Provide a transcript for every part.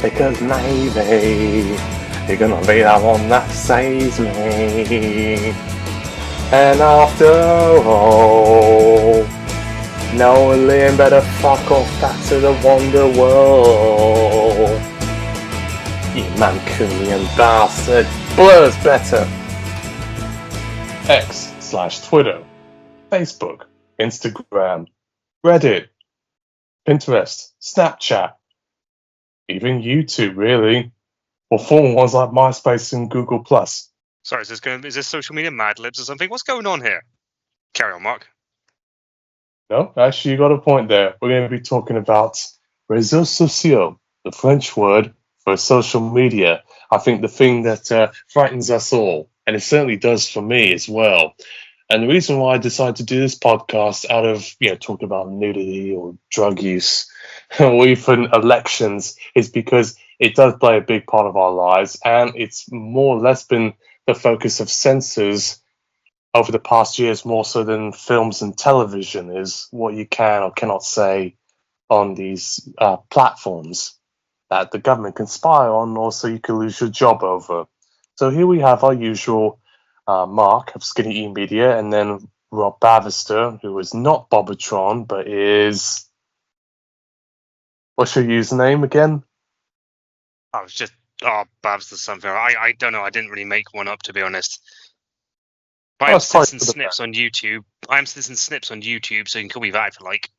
because maybe you're gonna be the one that saves me. And after all, no, Liam better fuck off back to the Wonder World. You Mancunian bastard. Blur's better. X/Twitter, Facebook, Instagram, Reddit, Pinterest, Snapchat, even YouTube, really. Or former ones like MySpace and Google+. Sorry, is this social media Mad Libs or something? What's going on here? Carry on, Mark. No, actually, you got a point there. We're going to be talking about réseaux sociaux, the French word for social media. I think the thing that frightens us all, and it certainly does for me as well. And the reason why I decided to do this podcast out of, talking about nudity or drug use or even elections is because it does play a big part of our lives, and it's more or less been the focus of censors over the past years, more so than films and television, is what you can or cannot say on these platforms that the government can spy on, or so you can lose your job over. So here we have our usual Mark of Skinny E Media, and then Rob Bavister, who is not Bobatron, but is... What's your username again? I was just... Babs or something. I don't know. I didn't really make one up, to be honest. I am Citizen Snips on YouTube. So you can call me that if you like.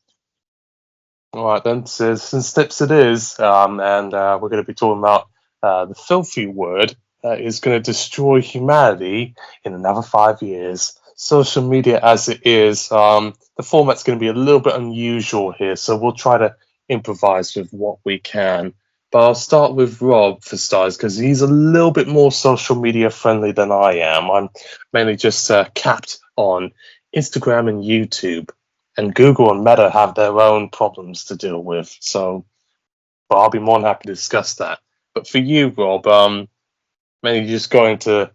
All right, then. Citizen Snips it is. And we're going to be talking about the filthy word that is going to destroy humanity in another 5 years. Social media as it is. The format's going to be a little bit unusual here, so we'll try to improvise with what we can. But I'll start with Rob for starters, because he's a little bit more social media friendly than I am. I'm mainly just capped on Instagram and YouTube, and Google and Meta have their own problems to deal with. So, but I'll be more than happy to discuss that. But for you, Rob, mainly just going to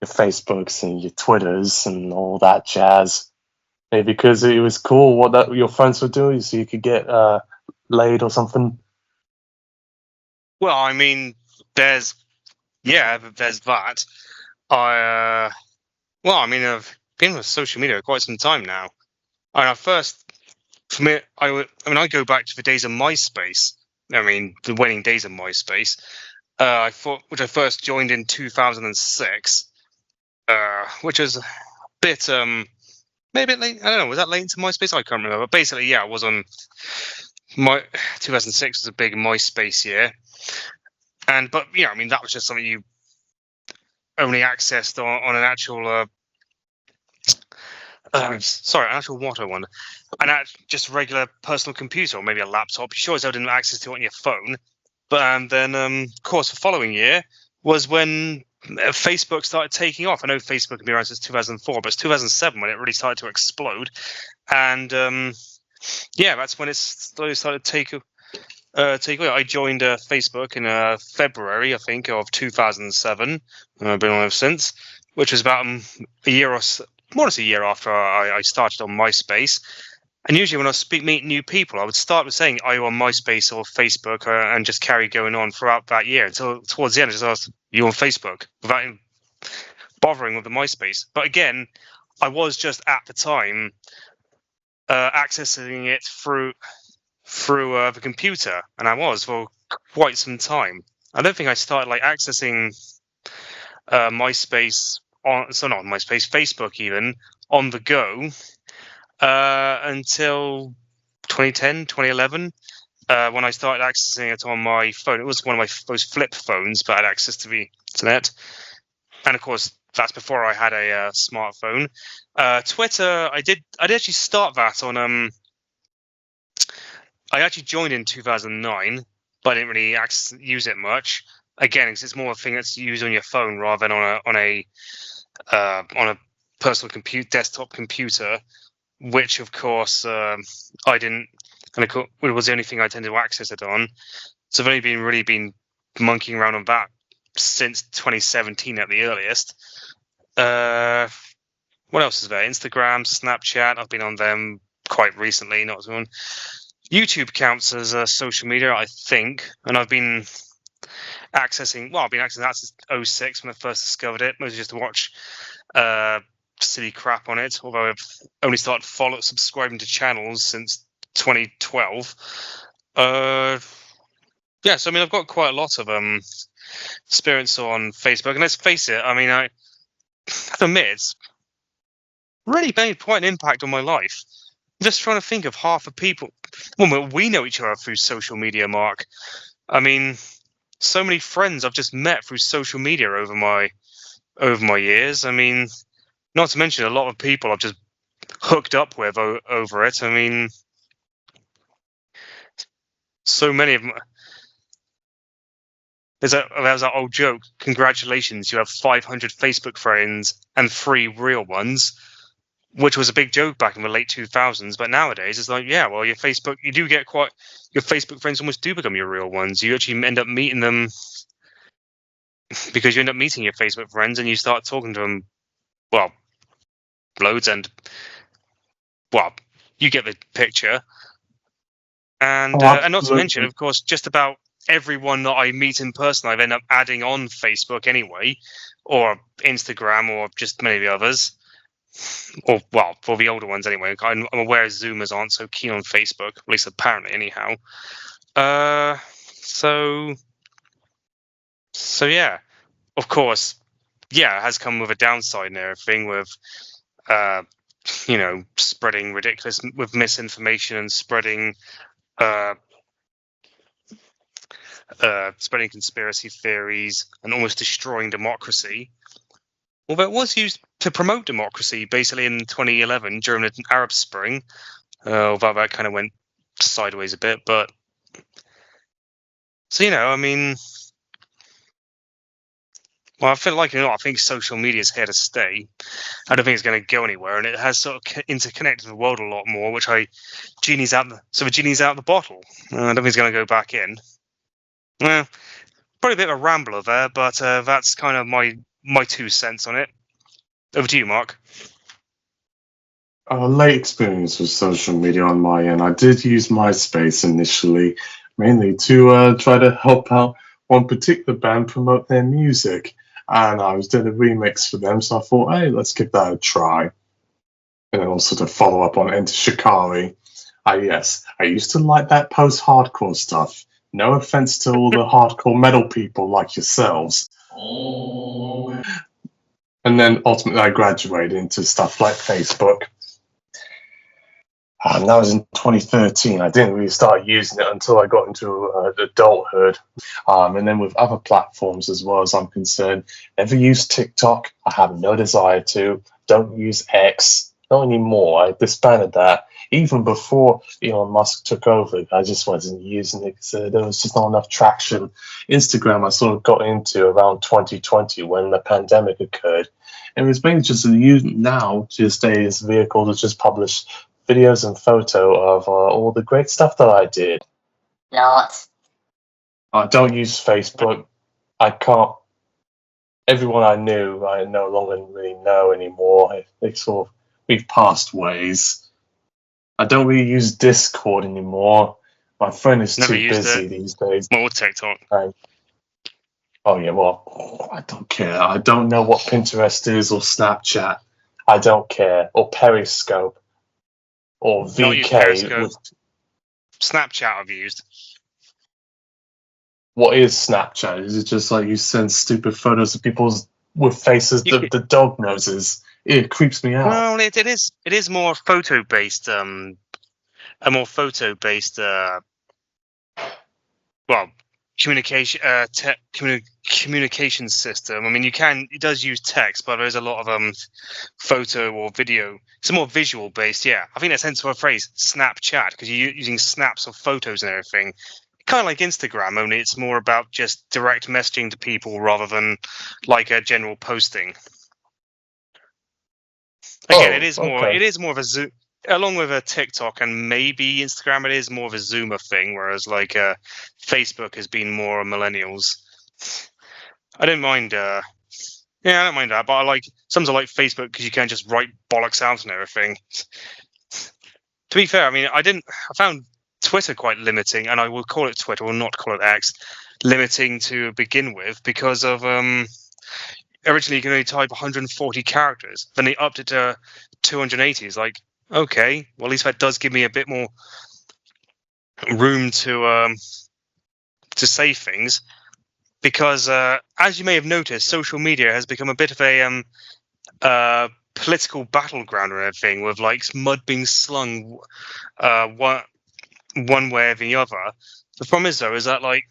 your Facebooks and your Twitters and all that jazz, maybe because it was cool what your friends were doing, so you could get laid or something. Well, I mean, there's that. I've been with social media quite some time now. And I go back to the days of MySpace. I mean, the waning days of MySpace. Which I first joined in 2006, which was a bit, maybe late. I don't know. Was that late into MySpace? I can't remember. But basically, yeah, I was on 2006 was a big MySpace year. But that was just something you only accessed on an actual actual what I wonder, just regular personal computer or maybe a laptop. You sure as hell didn't access to it on your phone. But then, of course, the following year was when Facebook started taking off. I know Facebook had been around since 2004, but it's 2007 when it really started to explode. And that's when it slowly started to take away. I joined Facebook in February, I think, of 2007. I've been on ever since, which was about a year or so, more than a year after I started on MySpace. And usually when I meet new people, I would start with saying, are you on MySpace or Facebook, and just carry going on throughout that year until towards the end I just asked, you on Facebook, without even bothering with the MySpace. But again, I was just at the time accessing it through the computer, and I was for quite some time. I don't think I started accessing MySpace not MySpace, Facebook even on the go until 2010, 2011, when I started accessing it on my phone. It was one of those flip phones, but I had access to the internet, and of course that's before I had a smartphone. Twitter, I did actually start that on I actually joined in 2009, but I didn't really use it much. Again, because it's more a thing that's used on your phone rather than on a personal desktop computer, which of course I didn't. And of course, it was the only thing I tended to access it on. So I've only really been monkeying around on that since 2017 at the earliest. What else is there? Instagram, Snapchat. I've been on them quite recently, not on YouTube counts as social media, I think, and I've been accessing that since '06 when I first discovered it, mostly just to watch silly crap on it. Although I've only started subscribing to channels since 2012. Yeah, so I mean, I've got quite a lot of experience on Facebook, and let's face it, I mean, I have to admit, it's really made quite an impact on my life. I'm just trying to think of half the people. Well, we know each other through social media, Mark. I mean, so many friends I've just met through social media over my years. I mean, not to mention a lot of people I've just hooked up with over it. I mean, so many of them. There's that old joke. Congratulations, you have 500 Facebook friends and 3 real ones, which was a big joke back in the late 2000s. But nowadays, it's like, yeah, well, your Facebook friends almost do become your real ones. You actually end up meeting them because you end up meeting your Facebook friends and you start talking to them, well, loads, and, well, you get the picture. And Oh, and not to mention, absolutely. of course, just about everyone that I meet in person, I've ended up adding on Facebook anyway, or Instagram, or just many of the others. Or, well, for the older ones anyway. I'm aware Zoomers aren't so keen on Facebook, at least apparently, anyhow. So yeah, of course, yeah, it has come with a downside and everything, with spreading ridiculous with misinformation and spreading spreading conspiracy theories and almost destroying democracy. Although it was used to promote democracy, basically in 2011 during the Arab Spring. Although that kind of went sideways a bit, but so I mean, well, I feel like I think social media is here to stay. I don't think it's going to go anywhere, and it has sort of interconnected the world a lot more. The genie's out of the bottle. I don't think it's going to go back in. Well, probably a bit of a rambler there, but that's kind of my 2 cents on it. Over to you, Mark. Late experience with social media on my end. I did use MySpace initially, mainly to try to help out one particular band promote their music. And I was doing a remix for them, so I thought, hey, let's give that a try. And then also to follow up on Enter Shikari. Yes, I used to like that post-hardcore stuff. No offense to all the hardcore metal people like yourselves. And then ultimately I graduated into stuff like Facebook. And that was in 2013. I didn't really start using it until I got into adulthood. And then with other platforms as well as I'm concerned, never used TikTok. I have no desire to. Don't use X. Not anymore. I disbanded that. Even before Elon Musk took over, I just wasn't using it because there was just not enough traction. Instagram I sort of got into around 2020 when the pandemic occurred. And it was mainly just used now to stay as a vehicle to just publish videos and photo of all the great stuff that I did. Not. I don't use Facebook. I can't. Everyone I knew, I no longer really know anymore. We've passed ways. I don't really use Discord anymore. My phone is Never too used busy it. these days. More TikTok. Oh yeah, well, I don't care. I don't know what Pinterest is or Snapchat. I don't care. Or Periscope. Or Not use VK. Periscope. Snapchat I've used. What is Snapchat? Is it just like you send stupid photos of people with faces, the dog noses? It creeps me out. Well, it is more photo based. A more photo based. Well, communication system. I mean, it does use text, but there's a lot of photo or video. It's more visual based. Yeah, I think that's hence the phrase Snapchat, because you're using snaps of photos and everything. Kind of like Instagram, only it's more about just direct messaging to people rather than like a general posting. Again, it is more of a Zoom, along with a TikTok and maybe Instagram. It is more of a Zoomer thing, whereas like Facebook has been more millennials. I don't mind. I don't mind that, but I like sometimes I like Facebook because you can just write bollocks out and everything. To be fair, I mean, I found Twitter quite limiting, and I will call it Twitter or not call it X, limiting to begin with because of originally you can only type 140 characters. Then they upped it to 280. It's like, okay, well at least that does give me a bit more room to say things. Because as you may have noticed, social media has become a bit of a political battleground and everything, with like mud being slung one way or the other. The problem is though, is that like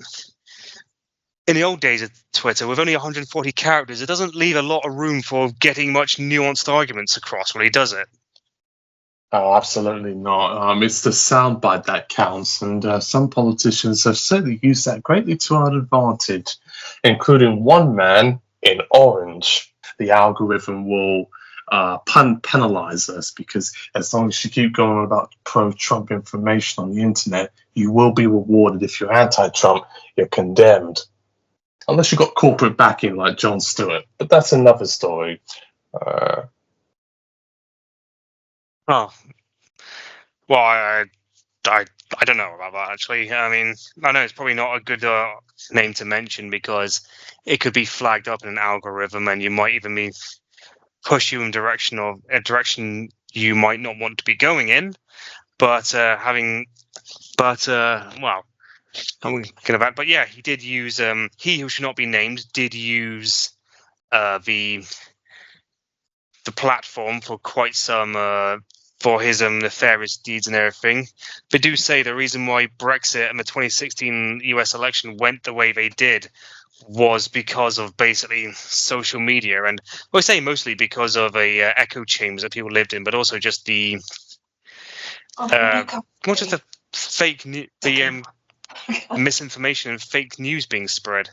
in the old days of Twitter, with only 140 characters, it doesn't leave a lot of room for getting much nuanced arguments across, really, does it? Oh, absolutely not. It's the soundbite that counts, and some politicians have certainly used that greatly to our advantage, including one man in orange. The algorithm will penalize us because as long as you keep going about pro-Trump information on the internet, you will be rewarded. If you're anti-Trump, you're condemned. Unless you've got corporate backing like Jon Stewart. But that's another story. Oh, well, I don't know about that actually. I mean, I know it's probably not a good name to mention because it could be flagged up in an algorithm, and you might even push you in a direction you might not want to be going in. But well, I'm thinking about. But yeah, he did use he who should not be named did use the platform for quite some for his nefarious deeds and everything. They do say the reason why Brexit and the 2016 US election went the way they did was because of basically social media, and I say mostly because of a echo chambers that people lived in, but also just the not just the fake the misinformation and fake news being spread.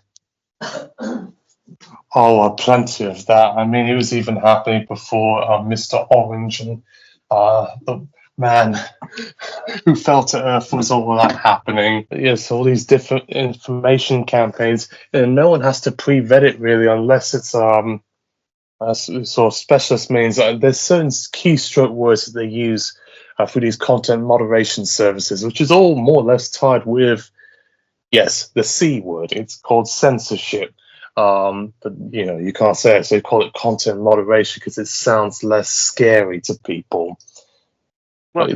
Oh, plenty of that. I mean, it was even happening before Mr. Orange and the man who fell to earth was all that happening. Yes, all these different information campaigns, and no one has to pre-vet it really, unless it's sort of specialist means. There's certain keystroke words that they use for these content moderation services, which is all more or less tied with, yes, the C word. It's called censorship. But you can't say it, so they call it content moderation because it sounds less scary to people. Well, to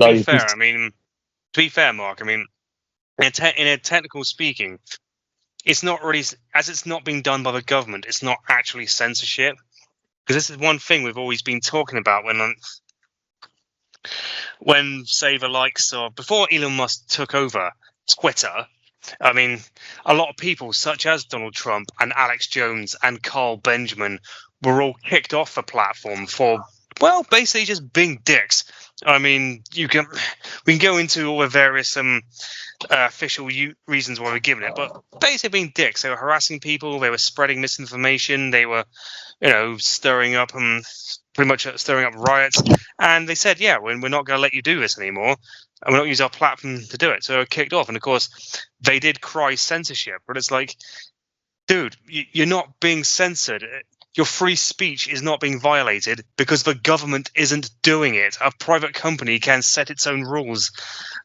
be fair, Mark, I mean, in a technical speaking, it's not really, as it's not being done by the government, it's not actually censorship. Because this is one thing we've always been talking about when say the likes of, before Elon Musk took over Twitter, I mean, a lot of people such as Donald Trump and Alex Jones and Carl Benjamin were all kicked off the platform for, well, basically just being dicks. I mean, we can go into all the various official reasons why we're giving it, but basically being dicks. They were harassing people. They were spreading misinformation. They were, stirring up riots. And they said, yeah, we're not going to let you do this anymore, and we're not use our platform to do it. So they were kicked off. And of course, they did cry censorship, but it's like, dude, you're not being censored. Your free speech is not being violated because the government isn't doing it. A private company can set its own rules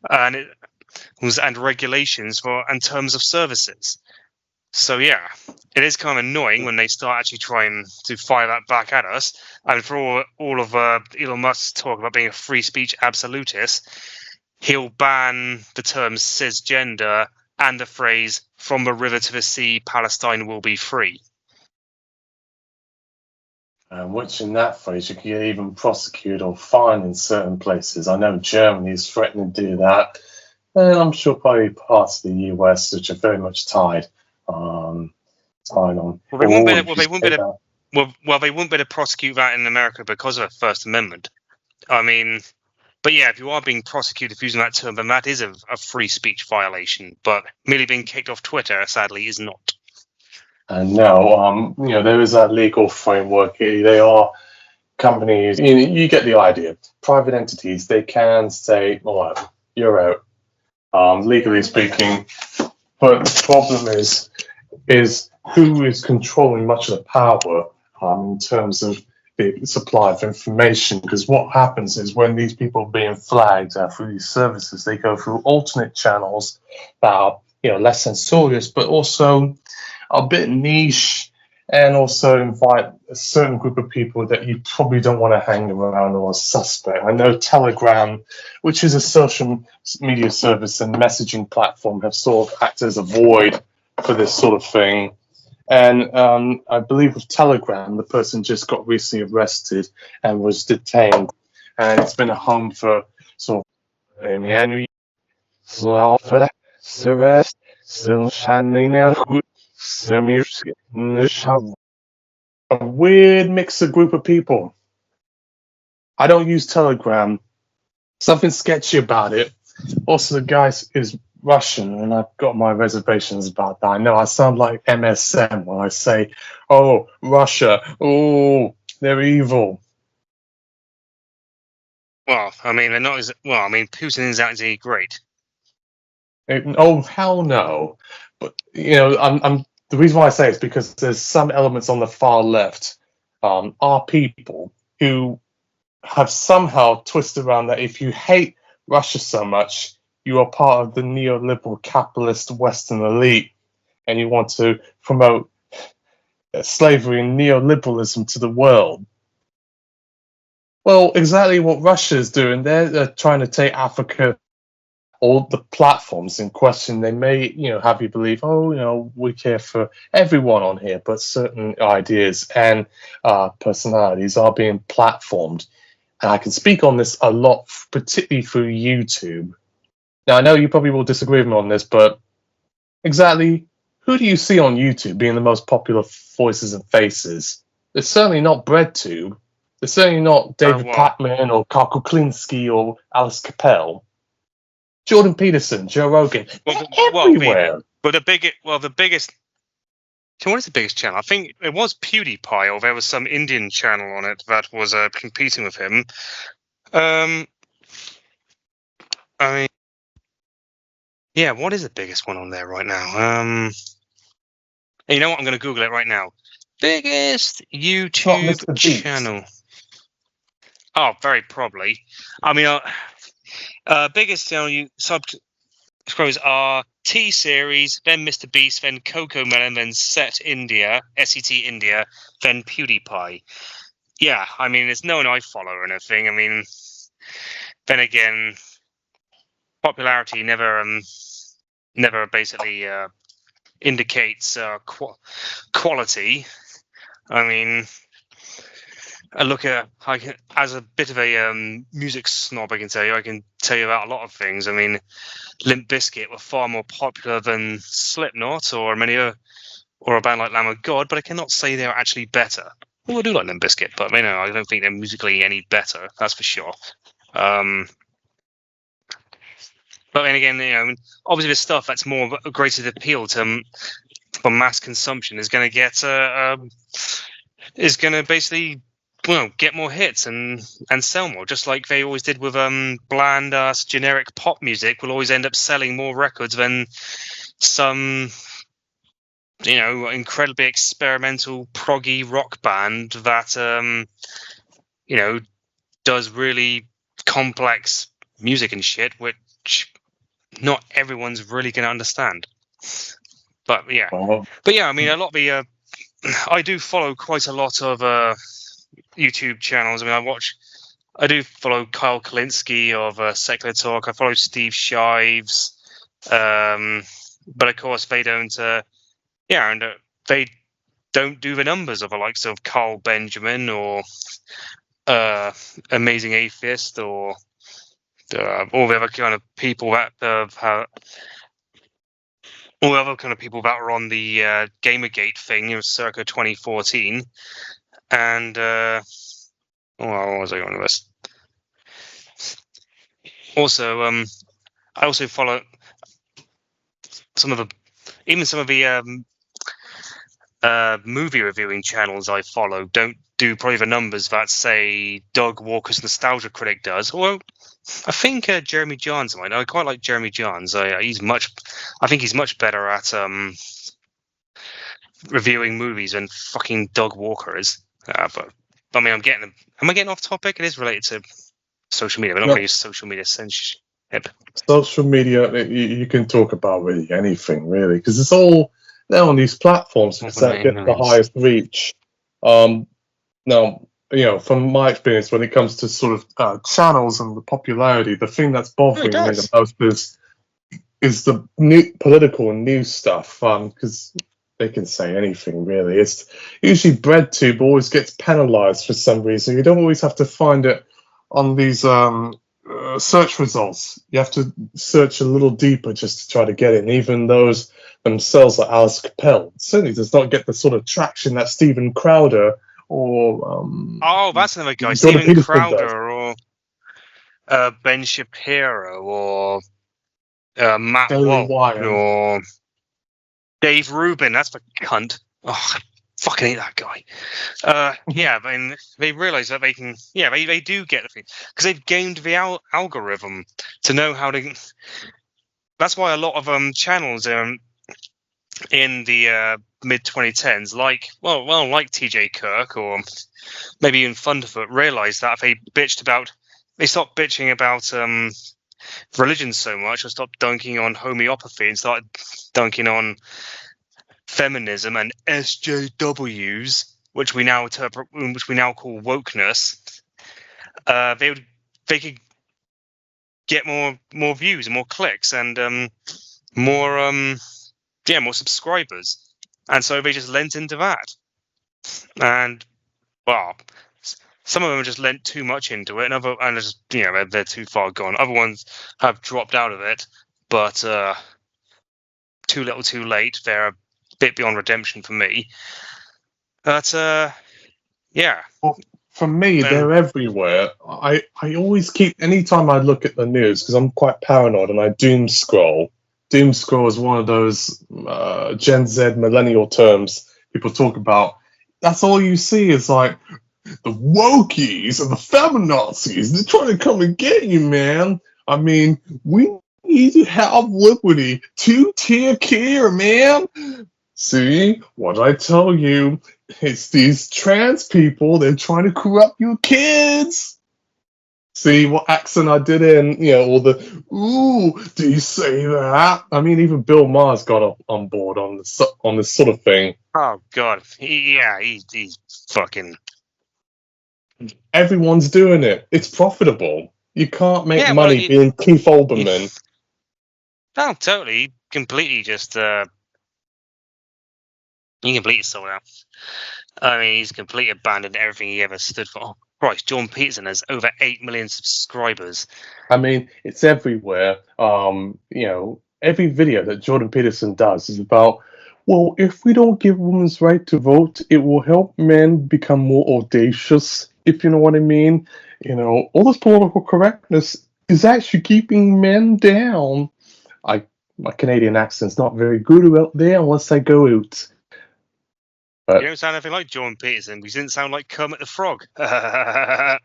and regulations and terms of services. So yeah, it is kind of annoying when they start actually trying to fire that back at us. And for all of Elon Musk's talk about being a free speech absolutist, he'll ban the term cisgender and the phrase "from the river to the sea, Palestine will be free." Which in that phrase you can get even prosecuted or fined in certain places. I know Germany is threatening to do that, and I'm sure probably parts of the US which are very much tied on. Well, they won't be able to prosecute that in America because of the First Amendment. I mean, but yeah, if you are being prosecuted for using that term, then that is a free speech violation. But merely being kicked off Twitter, sadly, is not. And no, there is that legal framework. They are companies. You get the idea. Private entities, they can say, "All right, you're out," legally speaking. But the problem is who is controlling much of the power in terms of the supply of information. Because what happens is when these people are being flagged through these services, they go through alternate channels that are less censorious, but also a bit niche, and also invite a certain group of people that you probably don't want to hang around or are suspect. I know Telegram, which is a social media service and messaging platform, have sort of acted as a void for this sort of thing. And I believe with Telegram, the person just got recently arrested and was detained, and it's been a home for sort of a weird mix of group of people. I don't use Telegram. Something sketchy about it. Also, the guy is Russian, and I've got my reservations about that. I know I sound like MSM when I say, "Oh, Russia, oh, they're evil." Well, I mean, they're not as well. I mean, Putin is actually great. Oh, hell no! But I'm the reason why I say it's because there's some elements on the far left are people who have somehow twisted around that if you hate Russia so much, you are part of the neoliberal capitalist Western elite, and you want to promote slavery and neoliberalism to the world. Well, exactly what Russia is doing. They're trying to take Africa, all the platforms in question. They may, have you believe, oh, we care for everyone on here, but certain ideas and personalities are being platformed. And I can speak on this a lot, particularly through YouTube. Now, I know you probably will disagree with me on this, but exactly who do you see on YouTube being the most popular voices and faces? It's certainly not BreadTube. It's certainly not David Pakman or Carl Kuklinski or Alice Capel. Jordan Peterson, Joe Rogan, everywhere. But the biggest. So what is the biggest channel? I think it was PewDiePie, or there was some Indian channel on it that was competing with him. I mean, yeah, what is the biggest one on there right now? You know what? I'm going to Google it right now. Biggest YouTube channel. Oh, very probably. I mean, biggest channel you subscribers are T-Series, then Mr. Beast, then Coco Melon, then SET India, then PewDiePie. Yeah, I mean, there's no one I follow or anything. I mean, then again, popularity never basically indicates quality. I mean, I look at as a bit of a music snob. I can tell you about a lot of things. I mean, Limp Bizkit were far more popular than Slipknot or a band like Lamb of God, but I cannot say they are actually better. Well, I do like Limp Bizkit, but I don't think they're musically any better. That's for sure. But then again, obviously the stuff that's more of a greater appeal to for mass consumption is going to get basically get more hits and sell more, just like they always did with bland generic pop music. Will always end up selling more records than some incredibly experimental proggy rock band that does really complex music and shit, which not everyone's really going to understand. But yeah, I mean, a lot of the I do follow quite a lot of YouTube channels. I mean, I do follow Kyle Kalinske of Secular Talk. I follow Steve Shives, but of course they don't. They don't do the numbers of the likes of Carl Benjamin or Amazing Atheist or all the other kind of people that all the other kind of people that were on the Gamergate thing, circa 2014. And what was I going with this? Also, I also follow some of the movie reviewing channels I follow. Don't do probably the numbers that say Doug Walker's Nostalgia Critic does. Well, I think Jeremy Johns might. I quite like Jeremy Johns. I think he's much better at reviewing movies than fucking Doug Walker is. But I mean, am I getting off topic? It is related to social media. We're not No. going to use social media censorship. Social media, you can talk about really anything, really, because it's all now on these platforms because that gets the highest reach. Now, from my experience, when it comes to sort of channels and the popularity, the thing that's bothering me the most is the new political and news stuff, because they can say anything, really. It's usually BreadTube always gets penalized for some reason. You don't always have to find it on these search results. You have to search a little deeper just to try to get it. And even those themselves, like Alice Capel, certainly does not get the sort of traction that Steven Crowder or that's another guy, Jordan Steven Peterson Crowder does. or Ben Shapiro or Matt Daily Walsh Wire. or Dave Rubin. That's the cunt. Oh, I fucking hate that guy. Yeah, I mean, they realise that they can. Yeah, they do get the thing because they've gamed the algorithm to know how to. That's why a lot of channels in the mid 2010s, like TJ Kirk or maybe even Thunderfoot, realised that if they stopped bitching about religion so much, or stopped dunking on homeopathy and started dunking on feminism and SJWs, which we now call wokeness. They could get more views and more clicks and more subscribers, and so they just lent into that. And some of them just lent too much into it, and just they're too far gone. Other ones have dropped out of it, but too little, too late. They're a bit beyond redemption for me. But yeah. Well, for me, they're everywhere. I always keep, anytime I look at the news, because I'm quite paranoid and I doom scroll. Doom scroll is one of those Gen Z millennial terms people talk about. That's all you see is like the wokies and the feminazis. They're trying to come and get you, man. I mean, we need to have liberty. Two-tier care, man. See, what I tell you, it's these trans people, they're trying to corrupt your kids. See what accent I did in, all the, ooh, do you say that? I mean, even Bill Maher's got on board on this sort of thing. Oh, God. He's fucking... Everyone's doing it. It's profitable. You can't make money being Keith Olbermann. No, totally. Completely just... He completely sold out. I mean, he's completely abandoned everything he ever stood for. Oh, Christ, Jordan Peterson has over 8 million subscribers. I mean, it's everywhere. Every video that Jordan Peterson does is about, well, if we don't give women's right to vote, it will help men become more audacious, if you know what I mean. All this political correctness is actually keeping men down. My Canadian accent's not very good out there unless I go out. But you don't sound anything like Jordan Peterson. You didn't sound like Kermit the Frog. Well,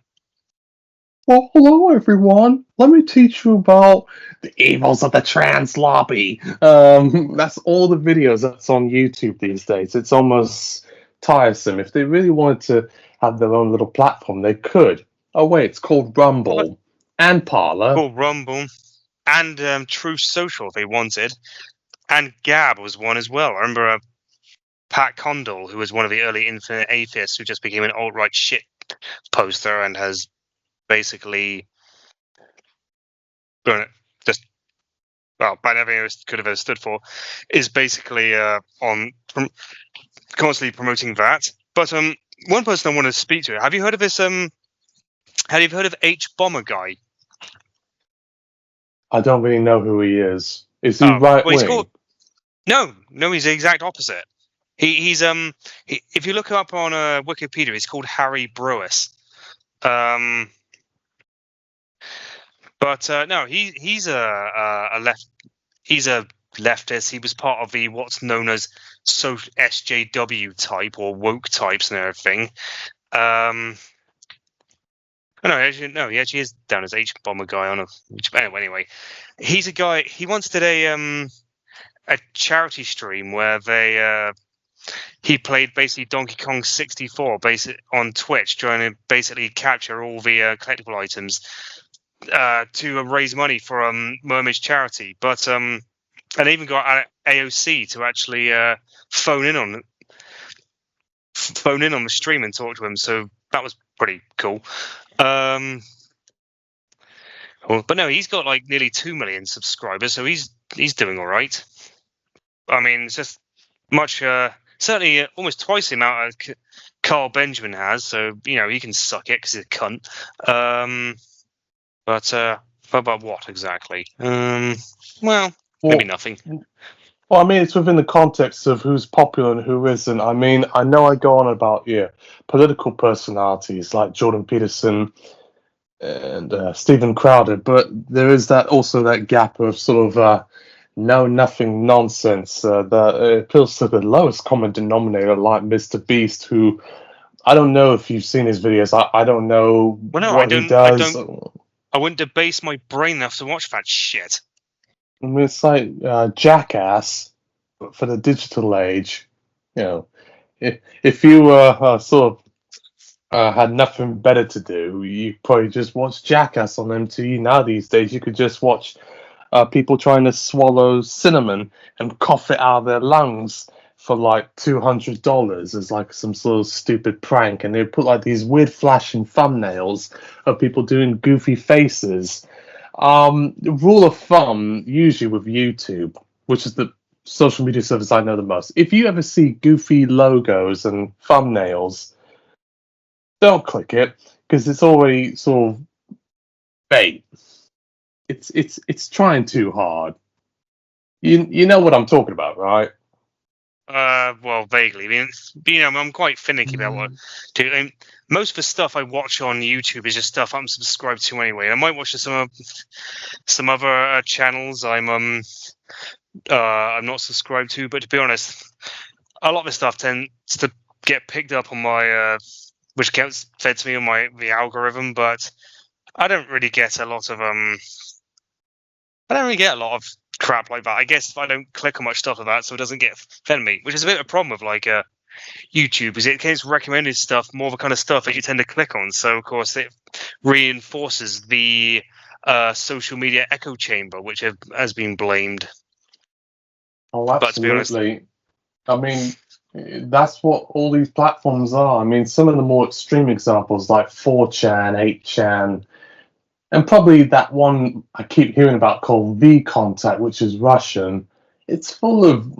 hello everyone. Let me teach you about the evils of the trans lobby. That's all the videos that's on YouTube these days. It's almost tiresome. If they really wanted to have their own little platform, they could. Oh wait, it's called Rumble and Parler. Called Rumble and Truth Social if they wanted, and Gab was one as well. I remember Pat Condell, who was one of the early Infinite Atheists, who just became an alt-right shit poster and has basically just by everything it could have ever stood for, is basically constantly promoting that. But one person I want to speak to, have you heard of this? Have you heard of H Bomber guy? I don't really know who he is. Is he right wing? No, he's the exact opposite. He's if you look him up on Wikipedia, he's called Harry Brewis. But no, he's a leftist. He was part of the what's known as social SJW type or woke types and everything. No, he actually is down as H Bomber guy on a. Anyway, he's a guy. He once did a charity stream where they he played basically Donkey Kong 64 on Twitch, trying to basically capture all the collectible items to raise money for Mermaid's charity. But and they even got AOC to actually phone in on the stream and talk to him. So that was pretty cool. But no, he's got like nearly 2 million subscribers, so he's doing all right. I mean, it's just much certainly almost twice the amount Carl Benjamin has. So he can suck it because he's a cunt. But about what exactly? Well, maybe nothing. Well, I mean, it's within the context of who's popular and who isn't. I mean, I know I go on about political personalities like Jordan Peterson and Stephen Crowder, but there is also that gap of sort of know-nothing nonsense that appeals to the lowest common denominator, like Mr. Beast, who I don't know if you've seen his videos. I don't know what he does. I wouldn't debase my brain enough to watch that shit. I mean, it's like Jackass for the digital age. If you sort of had nothing better to do, you probably just watch Jackass on MTV. Now these days, you could just watch people trying to swallow cinnamon and cough it out of their lungs for like $200 as like some sort of stupid prank, and they put like these weird flashing thumbnails of people doing goofy faces. Rule of thumb, usually with YouTube, which is the social media service I know the most, if you ever see goofy logos and thumbnails, don't click it, because it's already sort of bait. It's trying too hard. You know what I'm talking about, right? Well, vaguely. I mean, I'm quite finicky about what to do. And most of the stuff I watch on YouTube is just stuff I'm subscribed to anyway. I might watch some other channels I'm not subscribed to, but to be honest, a lot of the stuff tends to get picked up on my which gets fed to me on the algorithm. But I don't really get a lot of crap like that. I guess if I don't click on much stuff like that, so it doesn't get fed to me, which is a bit of a problem with like YouTube, is it gets recommended stuff, more of the kind of stuff that you tend to click on. So of course it reinforces the social media echo chamber, which has been blamed. Oh, absolutely. I mean, that's what all these platforms are. I mean, some of the more extreme examples like 4chan, 8chan, and probably that one I keep hearing about called V-Contact, which is Russian. It's full of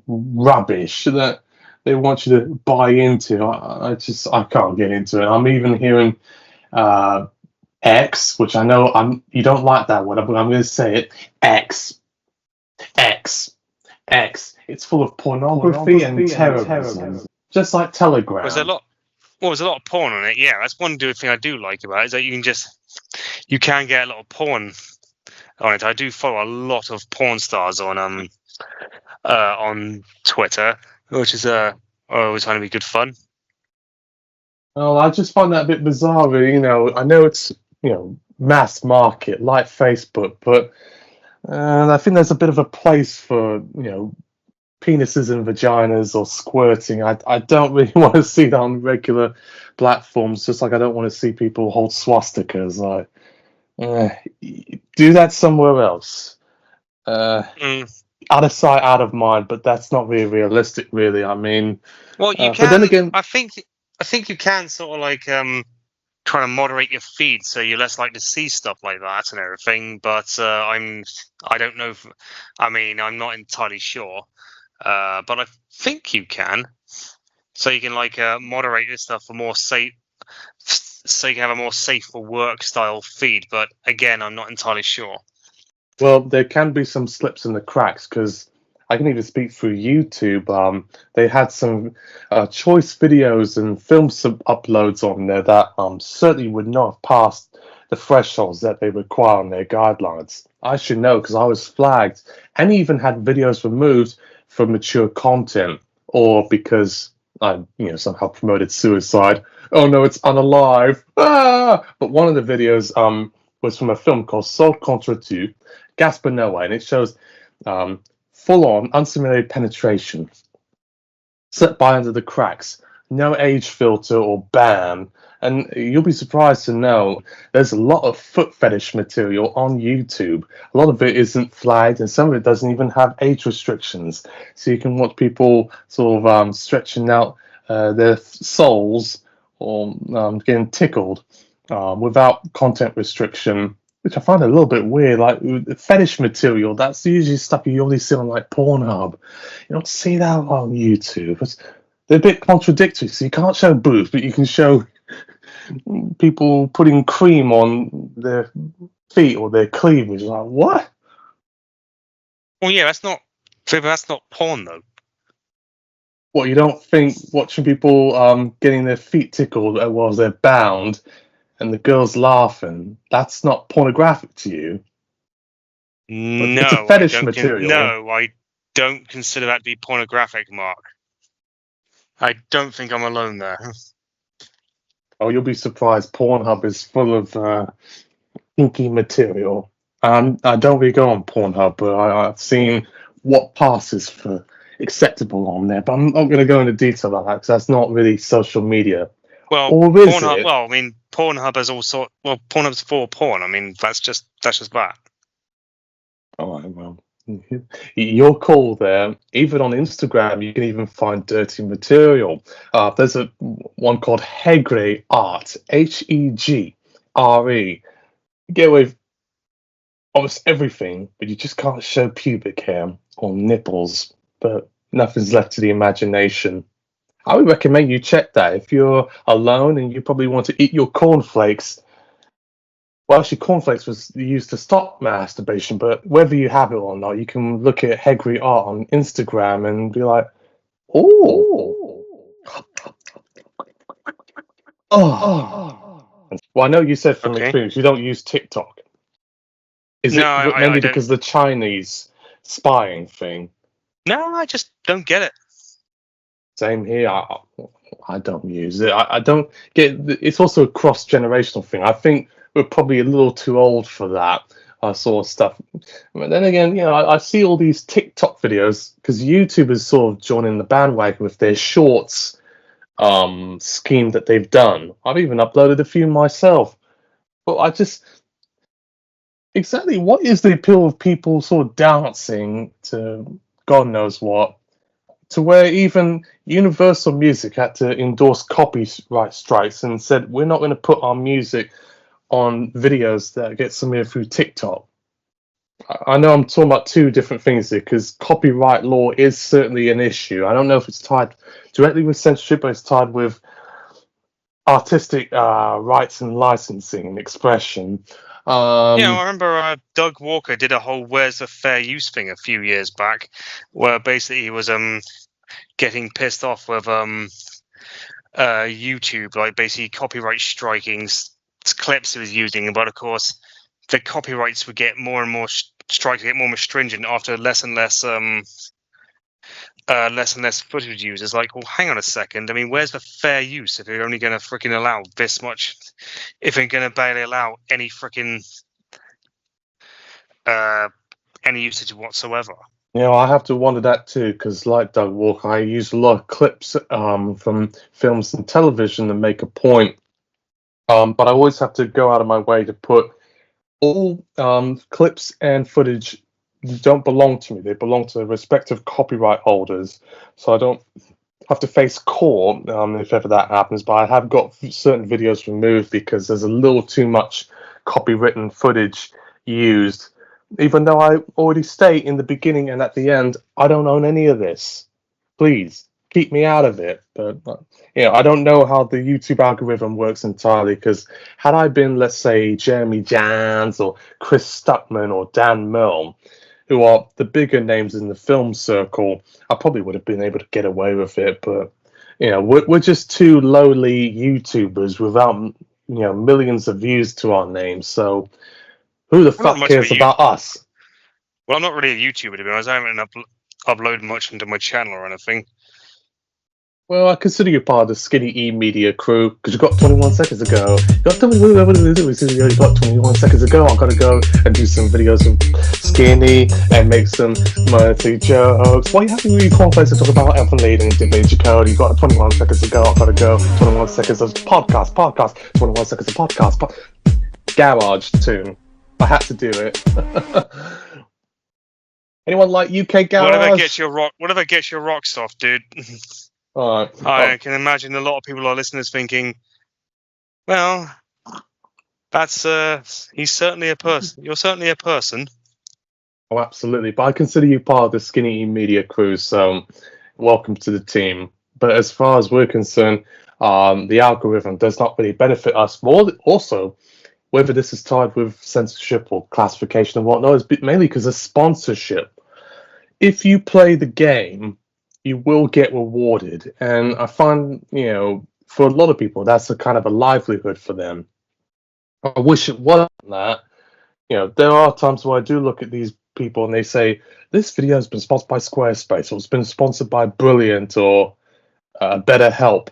rubbish that they want you to buy into. I can't get into it. I'm even hearing X, which I know you don't like that word, but I'm going to say it. X. It's full of pornography and terrorism, just like Telegram. There's a lot of porn on it. Yeah, that's one good thing I do like about it, is that you can get a lot of porn on it. I do follow a lot of porn stars on Twitter, which is always trying to be good fun. Well, I just find that a bit bizarre. I know it's mass market like Facebook, but I think there's a bit of a place for penises and vaginas or squirting. I don't really want to see that on regular platforms, just like I don't want to see people hold swastikas. Like, do that somewhere else. Out of sight, out of mind, but that's not really realistic, really. I mean, well, you can. But then again, I think you can sort of like try to moderate your feed so you're less likely to see stuff like that and everything. But I don't know. I'm not entirely sure. But I think you can. So you can like moderate this stuff for more safe, so you can have a more safe for work style feed. But again, I'm not entirely sure. Well, there can be some slips in the cracks, because I can even speak through YouTube. They had some choice videos and film uploads on there that certainly would not have passed the thresholds that they require on their guidelines. I should know, because I was flagged, and even had videos removed for mature content, or because I somehow promoted suicide. Oh no, it's unalive. But one of the videos was from a film called Sol Contre Tu, Gaspar Noé, and it shows full-on unsimulated penetration. slipped by under the cracks. No age filter or ban. And you'll be surprised to know there's a lot of foot fetish material on YouTube. A lot of it isn't flagged, and some of it doesn't even have age restrictions. So you can watch people sort of stretching out their soles or getting tickled without content restriction, which I find a little bit weird. Like fetish material, that's usually stuff you only see on like Pornhub. You don't see that on YouTube. They're a bit contradictory. So you can't show boobs, but you can show people putting cream on their feet or their cleavage. Like what? Well, yeah, that's not porn though. What, you don't think watching people getting their feet tickled while they're bound and the girls laughing, that's not pornographic to you? It's a No, fetish material. No, I don't consider that to be pornographic, Mark. I don't think I'm alone there. Oh, you'll be surprised. Pornhub is full of kinky material. I don't really go on Pornhub, but I've seen what passes for acceptable on there. But I'm not going to go into detail about that because that's not really social media. Well, Or is Pornhub. it? Well, I mean, Pornhub has all sort. Well, Pornhub's for porn. I mean, that's just that. All right, well, your call there. Even on Instagram, you can even find dirty material. There's one called Hegre Art, Hegre. You get away with almost everything, but you just can't show pubic hair or nipples. But nothing's left to the imagination. I would recommend you check that if you're alone and you probably want to eat your cornflakes. Well, actually, cornflakes was used to stop masturbation, but whether you have it or not, you can look at Hegre Art on Instagram and be like, oh, oh. Well, I know you said from Okay. experience you don't use TikTok. Is No, it I mainly don't. because of the Chinese spying thing? No, I just don't get it. Same here. I don't use it. I don't get. It's also a cross generational thing. I think we're probably a little too old for that sort of stuff. But then again, I see all these TikTok videos because YouTube is sort of joining the bandwagon with their shorts scheme that they've done. I've even uploaded a few myself. But I just exactly what is the appeal of people sort of dancing to God knows what? To where even Universal Music had to endorse copyright strikes and said we're not going to put our music on videos that get submitted through TikTok. I know I'm talking about two different things here because copyright law is certainly an issue. I don't know if it's tied directly with censorship, but it's tied with artistic rights and licensing and expression. I remember Doug Walker did a whole "Where's the Fair Use" thing a few years back, where basically he was getting pissed off with YouTube, like basically copyright striking clips he was using, but of course the copyrights would get more and more get more stringent after less and less footage used. It's like, well, hang on a second. I mean, where's the fair use if you're only going to freaking allow this much? If you're going to barely allow any freaking any usage whatsoever. I have to wonder that too, because like Doug Walker, I use a lot of clips from films and television to make a point. But I always have to go out of my way to put all clips and footage don't belong to me. They belong to the respective copyright holders. So I don't have to face court if ever that happens. But I have got certain videos removed because there's a little too much copywritten footage used. Even though I already state in the beginning and at the end, I don't own any of this. Please keep me out of it. But I don't know how the YouTube algorithm works entirely. Because had I been, let's say, Jeremy Jans or Chris Stuckman or Dan Milne, who are the bigger names in the film circle, I probably would have been able to get away with it. But we're just two lowly YouTubers without millions of views to our names. So who the fuck cares about us? Well, I'm not really a YouTuber, to be honest. I haven't uploaded much into my channel or anything. Well, I consider you part of the Skinny E Media crew because you got 21 seconds ago. You got 21 seconds ago. I gotta go and do some videos of Skinny and make some monthly jokes. Why you having really complex to talk about Alpha Lady and Da Vinci Code? You got 21 seconds ago. I gotta go. 21 seconds of podcast. 21 seconds of podcast. Garage tune. I had to do it. Anyone like UK Garage? Whatever gets your rocks off, dude. All right. I can imagine a lot of people, our listeners, thinking, "Well, that's he's certainly a person. You're certainly a person." Oh, absolutely. But I consider you part of the Skinny Media crew, so welcome to the team. But as far as we're concerned, the algorithm does not really benefit us. More also, whether this is tied with censorship or classification and whatnot, is mainly because of sponsorship. If you play the game, you will get rewarded. And I find, for a lot of people, that's a kind of a livelihood for them. I wish it wasn't that. There are times where I do look at these people and they say, this video has been sponsored by Squarespace, or it's been sponsored by Brilliant or BetterHelp.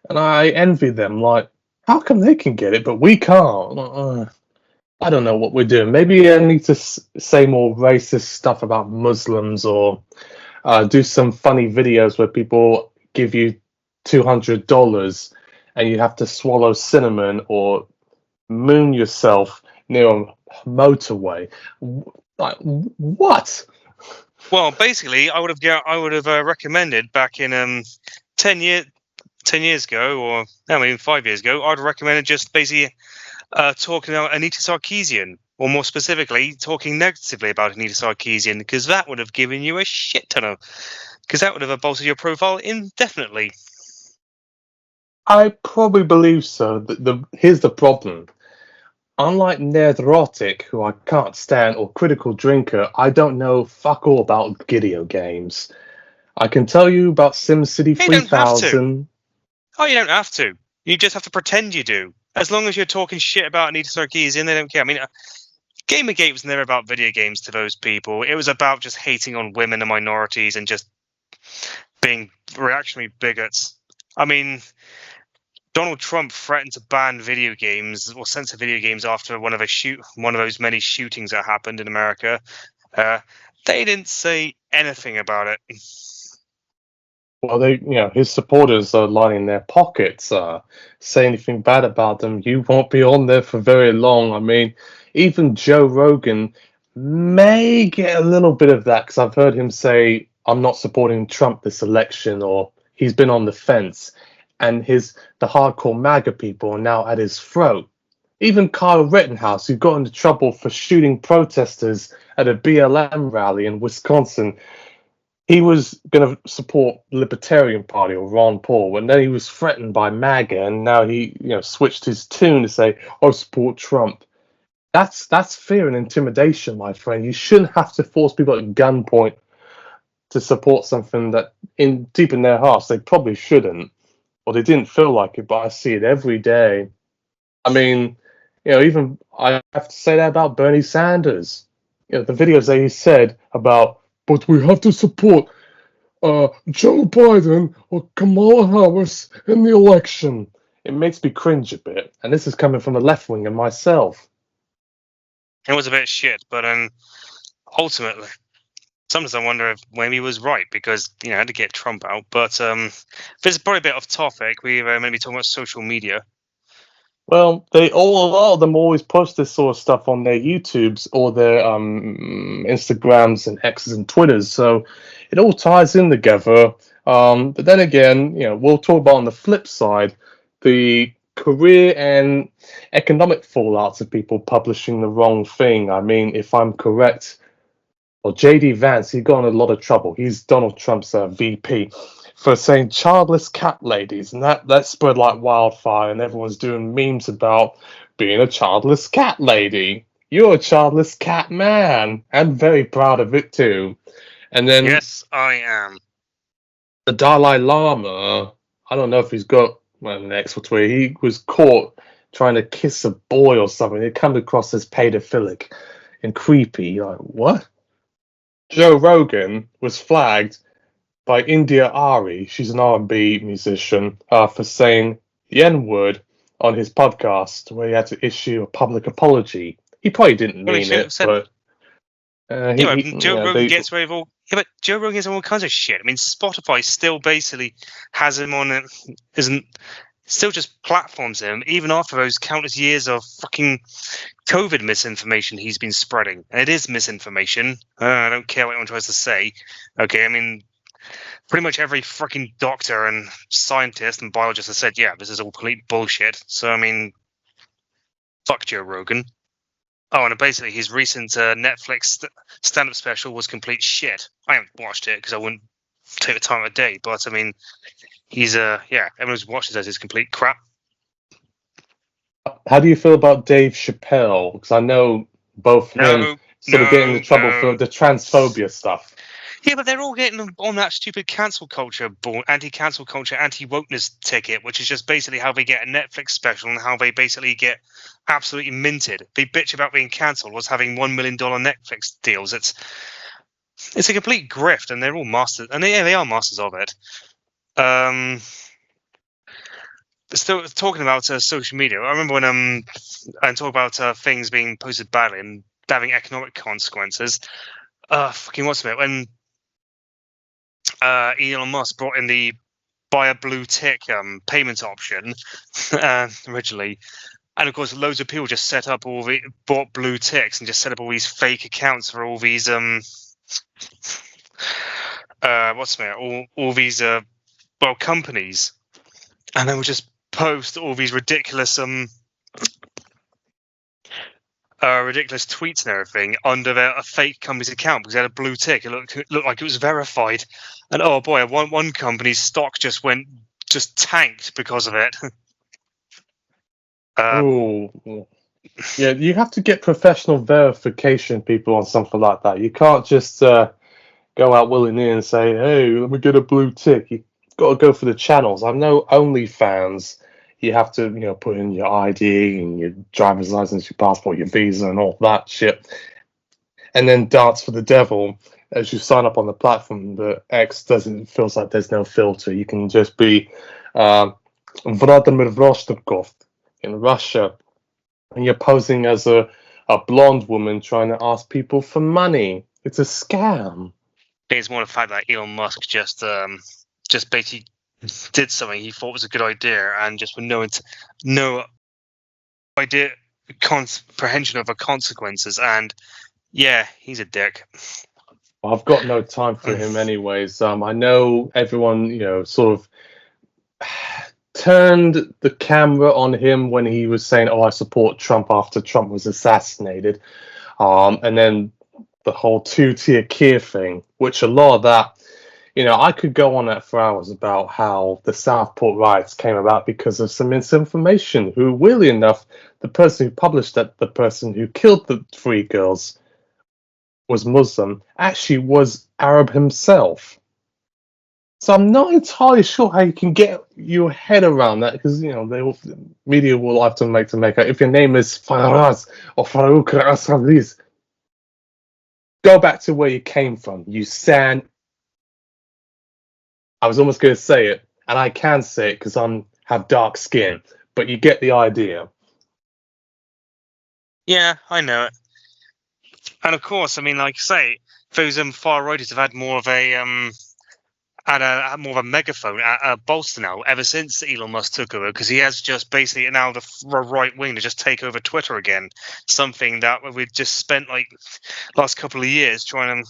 And I envy them, like, how come they can get it, but we can't? I don't know what we're doing. Maybe I need to say more racist stuff about Muslims, or do some funny videos where people give you $200 and you have to swallow cinnamon or moon yourself near a motorway. Like, what? Well, basically, I would have recommended back in 10 years ago, or even 5 years ago, I'd recommended just basically talking about Anita Sarkeesian, or more specifically, talking negatively about Anita Sarkeesian, because that would have given you a shit ton of, because that would have bolstered your profile indefinitely. I probably believe so. Here's the problem. Unlike Nerdrotic, who I can't stand, or Critical Drinker, I don't know fuck all about video games. I can tell you about SimCity 3000. Oh, you don't have to. You just have to pretend you do. As long as you're talking shit about Anita Sarkeesian, they don't care. I mean, Gamergate was never about video games to those people. It was about just hating on women and minorities and just being reactionary bigots. I mean, Donald Trump threatened to ban video games or censor video games after one of those many shootings that happened in America. They didn't say anything about it. Well, his supporters are lining their pockets. Say anything bad about them, you won't be on there for very long. I mean, even Joe Rogan may get a little bit of that, because I've heard him say, I'm not supporting Trump this election, or he's been on the fence. And the hardcore MAGA people are now at his throat. Even Kyle Rittenhouse, who got into trouble for shooting protesters at a BLM rally in Wisconsin, he was going to support the Libertarian Party or Ron Paul, and then he was threatened by MAGA, and now he switched his tune to say, "I support Trump." That's fear and intimidation, my friend. You shouldn't have to force people at gunpoint to support something that, deep in their hearts, they probably shouldn't, or they didn't feel like it. But I see it every day. I mean, even I have to say that about Bernie Sanders. The videos that he said about, but we have to support Joe Biden or Kamala Harris in the election. It makes me cringe a bit, and this is coming from the left wing and myself. It was a bit shit, but ultimately, sometimes I wonder if maybe he was right, because I had to get Trump out. But this is probably a bit off topic. We're maybe talking about social media. Well, a lot of them always post this sort of stuff on their YouTubes or their Instagrams and X's and Twitters, so it all ties in together. But then again, we'll talk about on the flip side the career and economic fallouts of people publishing the wrong thing. I mean, if I'm correct, well, JD Vance, he got in a lot of trouble. He's Donald Trump's VP for saying childless cat ladies, and that spread like wildfire, and everyone's doing memes about being a childless cat lady. You're a childless cat man. I'm very proud of it too. And then yes, I am. The Dalai Lama, I don't know if he's got an ex or Twitter. He was caught trying to kiss a boy or something. It comes across as pedophilic and creepy. Like, what? Joe Rogan was flagged by India Ari. She's an R&B musician for saying the N-word on his podcast, where he had to issue a public apology. He probably didn't Well, he mean shouldn't have it, said. but Yeah, he but Joe Rogan gets away with all. Yeah, but Joe Rogan gets all kinds of shit. I mean, Spotify still basically has him on it. Isn't still just platforms him even after those countless years of fucking COVID misinformation he's been spreading. And it is misinformation. I don't care what anyone tries to say. Okay, I mean, pretty much every freaking doctor and scientist and biologist has said, yeah, this is all complete bullshit. So, I mean, fuck Joe Rogan. Oh, and basically his recent Netflix stand-up special was complete shit. I haven't watched it because I wouldn't take the time of day. But, I mean, he's, yeah, everyone who's watched it says it's complete crap. How do you feel about Dave Chappelle? Because I know both him sort of getting in trouble for the transphobia stuff. Yeah, but they're all getting on that stupid cancel culture, anti-cancel culture, anti-wokeness ticket, which is just basically how they get a Netflix special and how they basically get absolutely minted. They bitch about being cancelled was having $1 million Netflix deals. It's a complete grift, and they're all masters, and they are masters of it. Still talking about social media. I remember when I talk about things being posted badly and having economic consequences. Fucking what's it when Elon Musk brought in the buy a blue tick payment option originally, and of course loads of people just set up bought blue ticks and just set up all these fake accounts for all these all these companies, and they would just post all these ridiculous ridiculous tweets and everything under a fake company's account because they had a blue tick. It looked like it was verified, and oh boy, one company's stock just tanked because of it. Yeah, you have to get professional verification people on something like that. You can't just go out willy-nilly and say, "Hey, let me get a blue tick." You got to go for the channels. I know OnlyFans. You have to, put in your ID and your driver's license, your passport, your visa, and all that shit. And then dance for the devil as you sign up on the platform. The X feels like there's no filter. You can just be Vladimir Rostovkov in Russia, and you're posing as a blonde woman trying to ask people for money. It's a scam. It's more the fact that Elon Musk just basically did something he thought was a good idea, and just with no idea comprehension of the consequences. And yeah, he's a dick. I've got no time for him anyways. I know everyone, sort of turned the camera on him when he was saying, "Oh, I support Trump," after Trump was assassinated. And then the whole two-tier Kiev thing, which a lot of that, I could go on that for hours about how the Southport riots came about because of some misinformation. Who, weirdly enough, the person who published that, the person who killed the 3 girls, was Muslim, actually was Arab himself. So I'm not entirely sure how you can get your head around that, because the media will often make out if your name is Faraz or Farouk Asalis, go back to where you came from. You I was almost going to say it, and I can say it because I have dark skin, but you get the idea. Yeah, I know it. And of course, I mean, like I say, those far rightists have had more of a megaphone, a bolster now ever since Elon Musk took over, because he has just basically now the right wing to just take over Twitter again. Something that we've just spent like last couple of years trying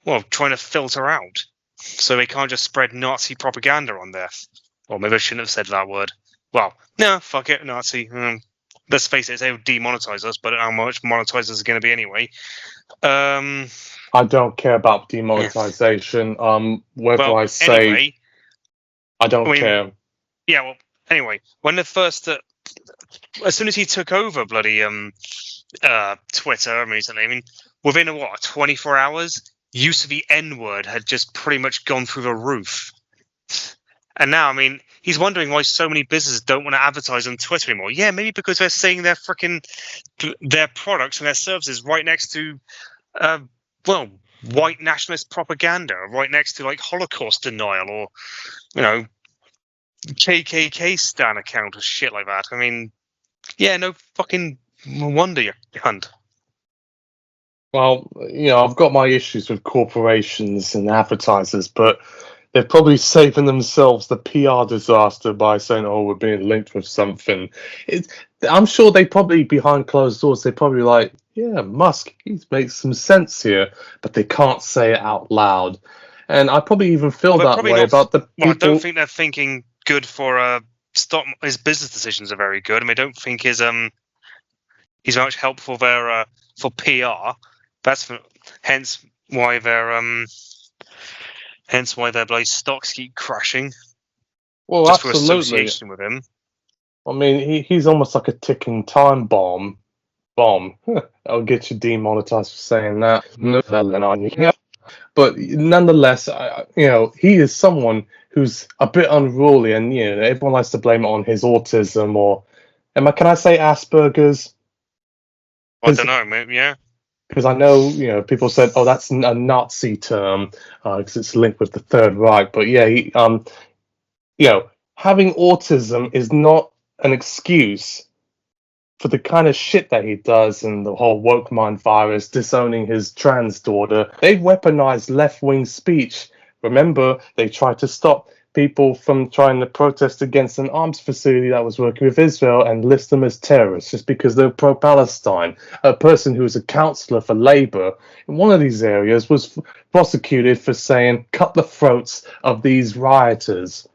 to filter out, so they can't just spread Nazi propaganda on there. Or maybe I shouldn't have said that word. Well, no, fuck it, Nazi. Let's face it, they'll demonetize us, but how much monetize us is going to be anyway? I don't care about demonetization. I don't care. Yeah, well, anyway, when the first, as soon as he took over bloody Twitter recently, I mean, within 24 hours, use of the N-word had just pretty much gone through the roof. And now, I mean, he's wondering why so many businesses don't want to advertise on Twitter anymore. Yeah, maybe because they're seeing their products and their services right next to, white nationalist propaganda right next to like Holocaust denial or, you know, KKK stan account or shit like that. I mean, yeah, no fucking wonder you cunt. Well, I've got my issues with corporations and advertisers, but they're probably saving themselves the PR disaster by saying, "Oh, we're being linked with something." I'm sure they probably behind closed doors, they probably like, "Yeah, Musk, he makes some sense here," but they can't say it out loud. And I probably even feel Well, that way about the Well, I don't people. think they're thinking good for stock. His business decisions are very good. I mean, I don't think he's very much helpful there for PR. Hence why their bloody stocks keep crashing Well, just for absolutely. association with him. I mean, he's almost like a ticking time bomb. I'll get you demonetized for saying that. But nonetheless, he is someone who's a bit unruly, and everyone likes to blame it on his autism or, can I say Asperger's? I don't know, maybe, yeah. Because I know, people said, "Oh, that's a Nazi term," because it's linked with the Third Reich. But yeah, having autism is not an excuse for the kind of shit that he does and the whole woke mind virus, disowning his trans daughter. They've weaponized left-wing speech. Remember, they tried to stop people from trying to protest against an arms facility that was working with Israel and list them as terrorists just because they're pro-Palestine. A person who was a councillor for Labour in one of these areas was prosecuted for saying, "Cut the throats of these rioters."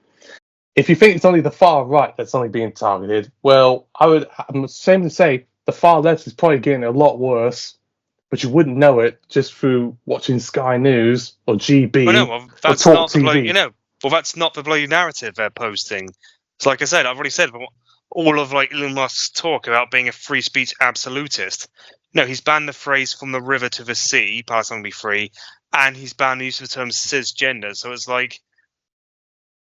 If you think it's only the far right that's only being targeted, well, I'm ashamed to say the far left is probably getting a lot worse, but you wouldn't know it just through watching Sky News or GB Well, no, well, or that's Talk not the bloody, TV. well, that's not the bloody narrative they're posting. So, like I said, I've already said all of like Elon Musk's talk about being a free speech absolutist. No, he's banned the phrase "from the river to the sea," Palestine will be free, and he's banned the use of the term cisgender. So it's like,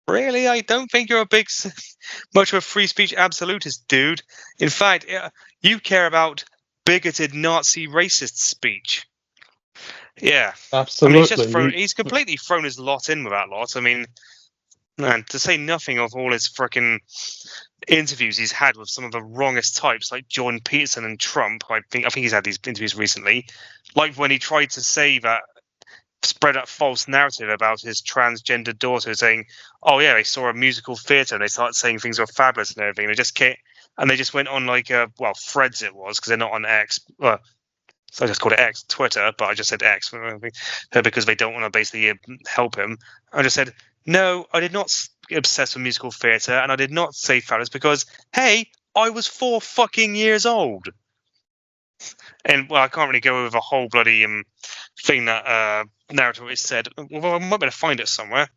really, I don't think you're much of a free speech absolutist, dude. In fact, you care about bigoted Nazi racist speech. Yeah, I mean, Absolutely. he's completely thrown his lot in with that lot. I mean, man, to say nothing of all his frickin' interviews he's had with some of the wrongest types, like Jordan Peterson and Trump. I think he's had these interviews recently, like when he tried to say that, spread that false narrative about his transgender daughter, saying, "Oh yeah, they saw a musical theatre and they started saying things were fabulous and everything." They just went on like Threads it was, because they're not on X. So I just called it X, Twitter, but I just said X because they don't want to basically help him. I just said, no, I did not get obsessed with musical theatre, and I did not say phallus because, hey, I was 4 fucking years old. And, well, I can't really go over the whole bloody thing that narrative is said. Well, I might be able to find it somewhere.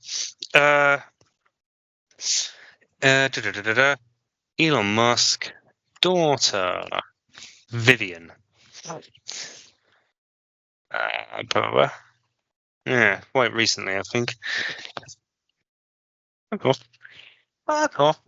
Elon Musk, daughter, Vivian. Yeah, quite recently, I think. Fuck off. Fuck off.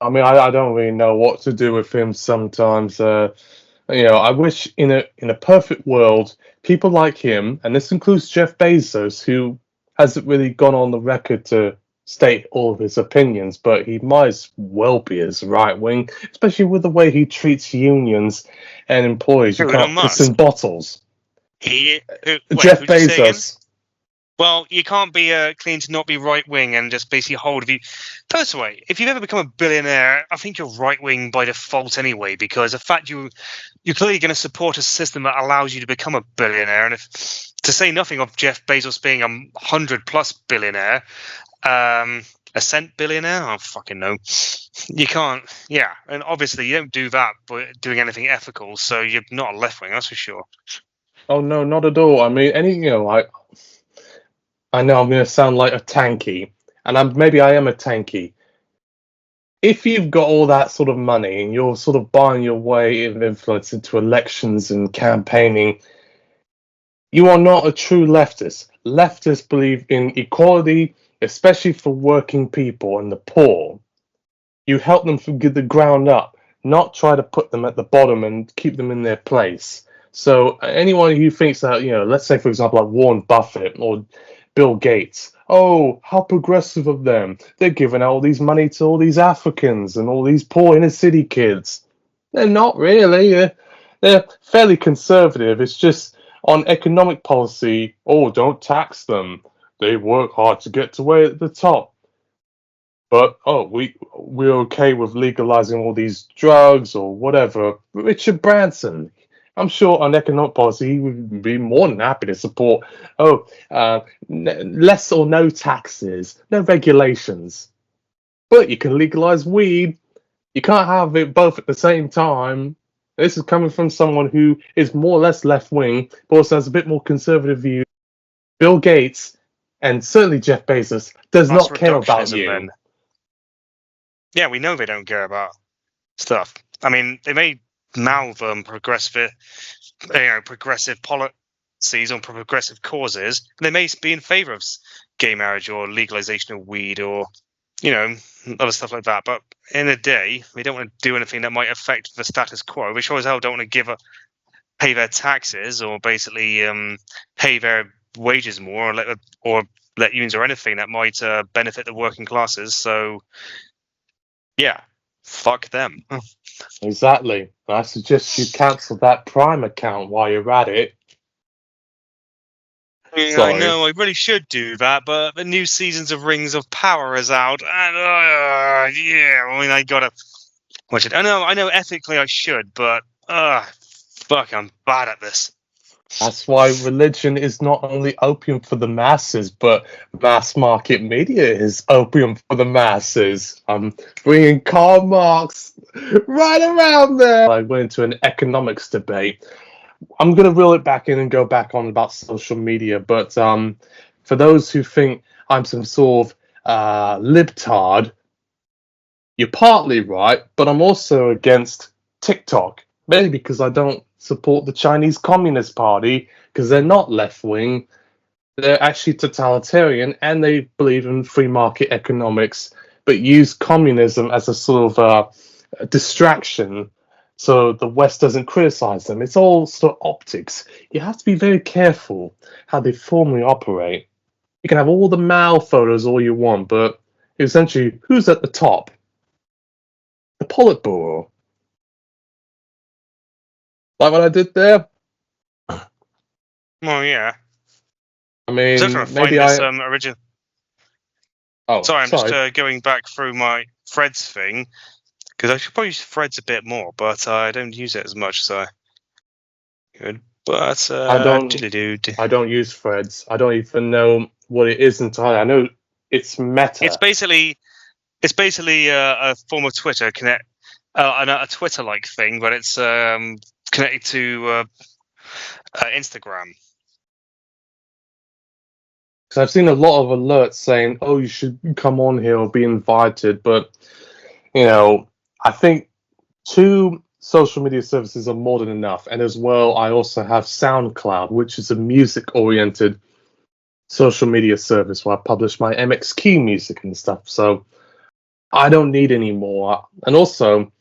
I mean, I don't really know what to do with him sometimes. I wish in a perfect world, people like him, and this includes Jeff Bezos, who hasn't really gone on the record to state all of his opinions, but he might as well be as right wing, especially with the way he treats unions and employees. You Who, Elon can't piss Musk? in bottles. Wait, Jeff who'd you say again? Bezos. Well, you can't be clean to not be right wing and just basically hold of you. First of all, if you've ever become a billionaire, I think you're right wing by default anyway, because the fact you're clearly going to support a system that allows you to become a billionaire, and to say nothing of Jeff Bezos being a 100+ billionaire, a cent billionaire, I don't fucking know. You can't, yeah, and obviously you don't do that by doing anything ethical, so you're not a left wing, that's for sure. Oh no, not at all. I mean, I know I'm going to sound like a tanky, and maybe I am a tanky. If you've got all that sort of money and you're sort of buying your way of influence into elections and campaigning, you are not a true leftist. Leftists believe in equality, especially for working people and the poor. You help them from the ground up, not try to put them at the bottom and keep them in their place. So anyone who thinks that, let's say for example like Warren Buffett or Bill Gates, oh, how progressive of them. They're giving out all these money to all these Africans and all these poor inner city kids. They're not really. They're fairly conservative. It's just on economic policy, oh, don't tax them. They work hard to get to way at the top. But we're okay with legalizing all these drugs or whatever. Richard Branson, I'm sure on economic policy he would be more than happy to support. Less or no taxes, no regulations. But you can legalize weed. You can't have it both at the same time. This is coming from someone who is more or less left wing, but also has a bit more conservative view. Bill Gates and certainly Jeff Bezos does That's not care about reductionism, you. then. Yeah, we know they don't care about stuff. I mean, they may mouth progressive policies on progressive causes. They may be in favour of gay marriage or legalization of weed or, other stuff like that. But in a day, they don't want to do anything that might affect the status quo. They sure as hell don't want to pay their taxes or basically pay their wages more or let unions or anything that might benefit the working classes. So, yeah, fuck them. Exactly. I suggest you cancel that Prime account while you're at it. Yeah, I know, I really should do that, but the new seasons of Rings of Power is out, and I gotta watch it. I know ethically I should, but fuck, I'm bad at this. That's why religion is not only opium for the masses, but mass market media is opium for the masses. I'm bringing Karl Marx right around there. I went into an economics debate. I'm going to reel it back in and go back on about social media, but for those who think I'm some sort of libtard, you're partly right, but I'm also against TikTok, mainly because I don't support the Chinese Communist Party, because they're not left-wing, they're actually totalitarian, and they believe in free market economics, but use communism as a sort of distraction so the West doesn't criticize them. It's all sort of optics. You have to be very careful how they formally operate. You can have all the Mao photos all you want, but essentially, who's at the top? The Politburo. Like what I did there? Well, yeah. I mean, I'm trying to find maybe this original. Oh, sorry, I'm just going back through my Threads thing because I should probably use Threads a bit more, but I don't use it as much as I could. But I don't use Threads. I don't even know what it is entirely. I know it's Meta. It's basically a form of Twitter a Twitter-like thing, but it's connected to Instagram. So I've seen a lot of alerts saying, "Oh, you should come on here or be invited," but I think 2 social media services are more than enough. And as well, I also have SoundCloud, which is a music-oriented social media service where I publish my MXQ music and stuff. So I don't need any more. And also,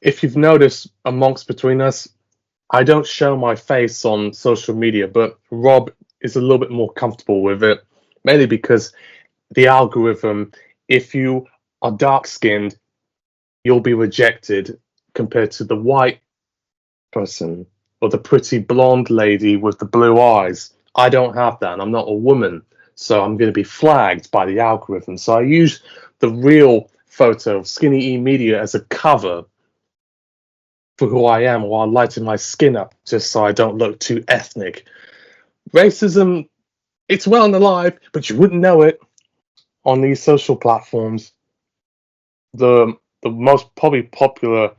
if you've noticed amongst between us, I don't show my face on social media, but Rob is a little bit more comfortable with it, mainly because the algorithm, if you are dark-skinned, you'll be rejected compared to the white person or the pretty blonde lady with the blue eyes. I don't have that, and I'm not a woman, so I'm going to be flagged by the algorithm. So I use the real photo of Skinny E Media as a cover for who I am while lighting my skin up, just so I don't look too ethnic. Racism, it's well and alive, but you wouldn't know it on these social platforms. The most probably popular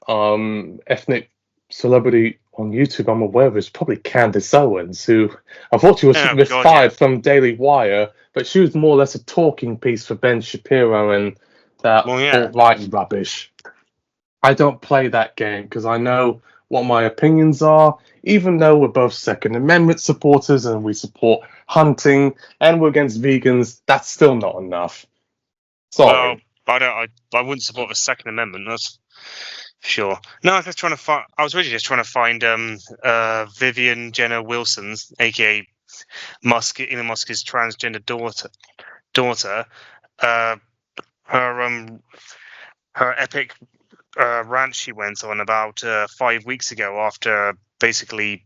ethnic celebrity on YouTube I'm aware of is probably Candace Owens, who unfortunately was fired from Daily Wire, but she was more or less a talking piece for Ben Shapiro and that alt-right rubbish. I don't play that game because I know what my opinions are, even though we're both Second Amendment supporters and we support hunting and we're against vegans, that's still not enough. Sorry. Well, I wouldn't support the Second Amendment. Sure. No, I was just trying to find. I was really just trying to find Vivian Jenner Wilson's, aka Elon Musk's transgender daughter. Uh, her her epic rant she went on about 5 weeks ago after basically